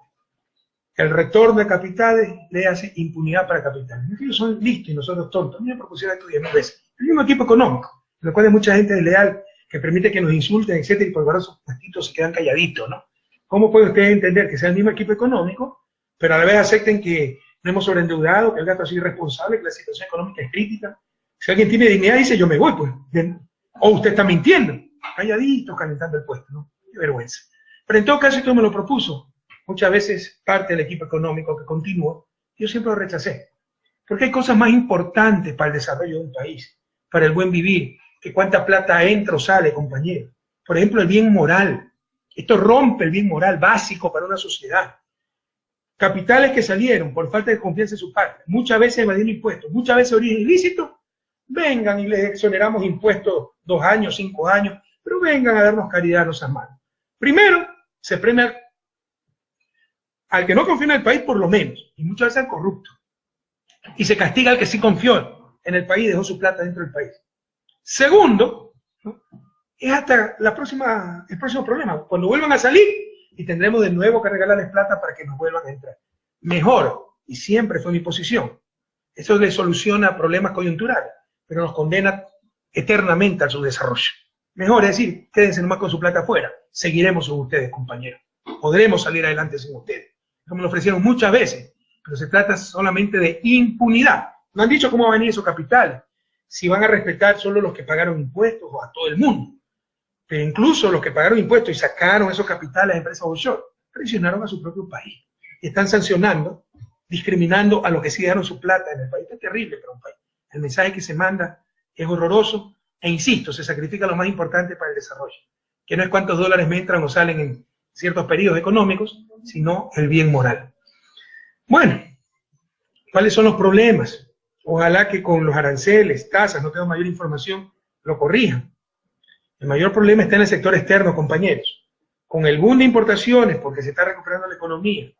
El retorno de capitales le hace impunidad para capitales. Ellos son listos y nosotros tontos. A mí me propusieron esto 10.000 veces. El mismo equipo económico, en el cual hay mucha gente desleal que permite que nos insulten, etcétera, y por guardar sus puestitos se quedan calladitos, ¿no? ¿Cómo pueden ustedes entender que sea el mismo equipo económico, pero a la vez acepten que no hemos sobreendeudado, que el gasto ha sido irresponsable, que la situación económica es crítica? Si alguien tiene dignidad, dice yo me voy, pues. O usted está mintiendo, calladitos, calentando el puesto, ¿no? Qué vergüenza. Pero en todo caso, esto me lo propuso muchas veces parte del equipo económico que continúa, yo siempre lo rechacé. Porque hay cosas más importantes para el desarrollo de un país, para el buen vivir, que cuánta plata entra o sale, compañero. Por ejemplo, el bien moral. Esto rompe el bien moral básico para una sociedad. Capitales que salieron por falta de confianza en su parte, muchas veces evadiendo impuestos, muchas veces origen ilícito, vengan y les exoneramos impuestos 2 años, 5 años, pero vengan a darnos caridad, no sean malos. Primero, se premia al que no confía en el país por lo menos, y muchas veces al corrupto. Y se castiga al que sí confió en el país y dejó su plata dentro del país. Segundo, ¿no?, es hasta el próximo problema, cuando vuelvan a salir y tendremos de nuevo que regalarles plata para que nos vuelvan a entrar. Mejor, y siempre fue mi posición, eso les soluciona problemas coyunturales, pero nos condena eternamente a su desarrollo. Mejor es decir, quédense nomás con su plata afuera, seguiremos sin ustedes, compañeros. Podremos salir adelante sin ustedes. Como lo ofrecieron muchas veces, pero se trata solamente de impunidad. No han dicho cómo van a venir esos capitales, si van a respetar solo los que pagaron impuestos o a todo el mundo. Pero incluso los que pagaron impuestos y sacaron esos capitales a empresas offshore, traicionaron a su propio país. Y están sancionando, discriminando a los que sí dejaron su plata en el país. Es terrible para un país. El mensaje que se manda es horroroso, e insisto, se sacrifica lo más importante para el desarrollo, que no es cuántos dólares me entran o salen en ciertos periodos económicos, sino el bien moral. Bueno, ¿cuáles son los problemas? Ojalá que con los aranceles, tasas, no tengo mayor información, lo corrijan. El mayor problema está en el sector externo, compañeros. Con el boom de importaciones, porque se está recuperando la economía,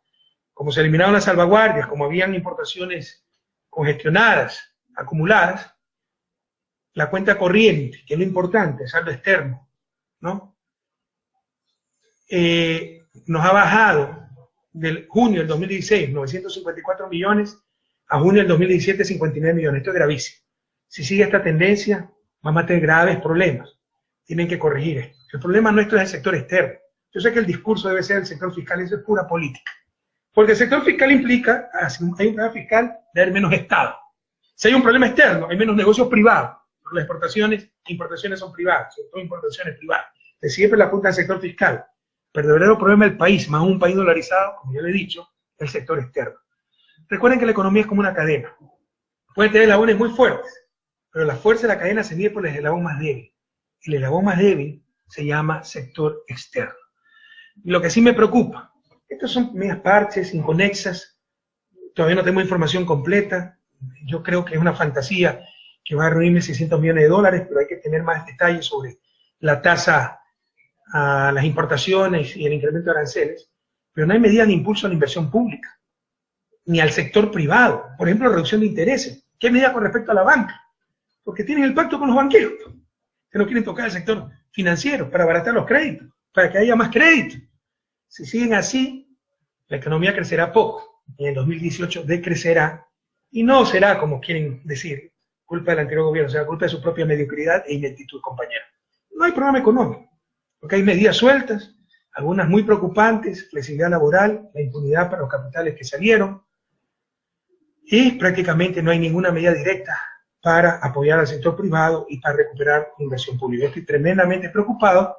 como se eliminaron las salvaguardias, como habían importaciones congestionadas, acumuladas, la cuenta corriente, que es lo importante, el saldo externo, ¿no?, nos ha bajado del junio del 2016, 954 millones, a junio del 2017, 59 millones. Esto es gravísimo. Si sigue esta tendencia, vamos a tener graves problemas. Tienen que corregir esto. El problema nuestro es el sector externo. Yo sé que el discurso debe ser el sector fiscal, eso es pura política. Porque el sector fiscal implica, si hay un problema fiscal, de haber menos Estado. Si hay un problema externo, hay menos negocios privados. Las importaciones son privadas, sobre todo importaciones privadas. De siempre la apunta al sector fiscal. Pero el verdadero problema del país, más un país dolarizado, como ya le he dicho, es el sector externo. Recuerden que la economía es como una cadena. Pueden tener eslabones muy fuertes, pero la fuerza de la cadena se mide por el eslabón más débil. El eslabón más débil se llama sector externo. Y lo que sí me preocupa, estos son medias parches, inconexas, todavía no tengo información completa, yo creo que es una fantasía que va a reunir 1.600 millones de dólares, pero hay que tener más detalles sobre la tasa a las importaciones y el incremento de aranceles, pero no hay medidas de impulso a la inversión pública, ni al sector privado. Por ejemplo, reducción de intereses. ¿Qué medida con respecto a la banca? Porque tienen el pacto con los banqueros, que no quieren tocar el sector financiero para abaratar los créditos, para que haya más crédito. Si siguen así, la economía crecerá poco, y en el 2018 decrecerá, y no será, como quieren decir, culpa del anterior gobierno, será culpa de su propia mediocridad e ineptitud, compañeros. No hay programa económico, porque hay medidas sueltas, algunas muy preocupantes, flexibilidad laboral, la impunidad para los capitales que salieron, y prácticamente no hay ninguna medida directa para apoyar al sector privado y para recuperar inversión pública. Estoy tremendamente preocupado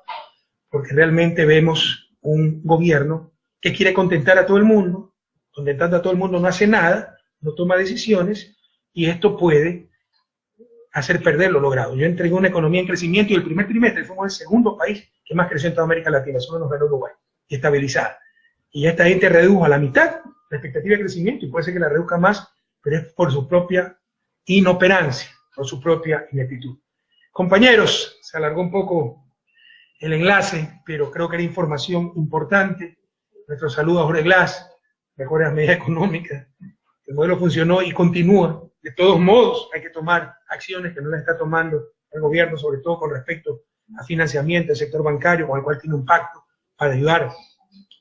porque realmente vemos un gobierno que quiere contentar a todo el mundo, contentando a todo el mundo no hace nada, no toma decisiones, y esto puede hacer perder lo logrado. Yo entregué una economía en crecimiento y el primer trimestre fuimos el segundo país que más creció en toda América Latina, solo nos ganó Uruguay, y estabilizada. Y esta gente redujo a la mitad la expectativa de crecimiento, y puede ser que la reduzca más, pero es por su propia inoperancia, por su propia ineptitud. Compañeros, se alargó un poco el enlace, pero creo que era información importante. Nuestro saludo a Jorge Glass, mejoras medidas económicas. El modelo funcionó y continúa. De todos modos, hay que tomar acciones que no las está tomando el gobierno, sobre todo con respecto a financiamiento del sector bancario, con el cual tiene un pacto para ayudar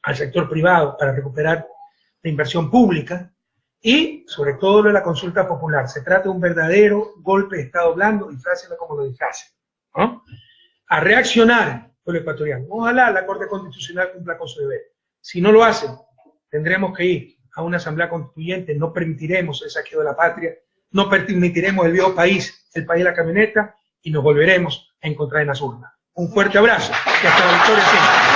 al sector privado, para recuperar la inversión pública, y sobre todo lo de la consulta popular. Se trata de un verdadero golpe de Estado blando, disfrácenlo como lo disfracen, ¿no? A reaccionar por el ecuatoriano. Ojalá la Corte Constitucional cumpla con su deber. Si no lo hacen, tendremos que ir a una asamblea constituyente. No permitiremos el saqueo de la patria, no permitiremos el viejo país, el país de la camioneta, y nos volveremos a encontrar en las urnas. Un fuerte abrazo y hasta la victoria siempre.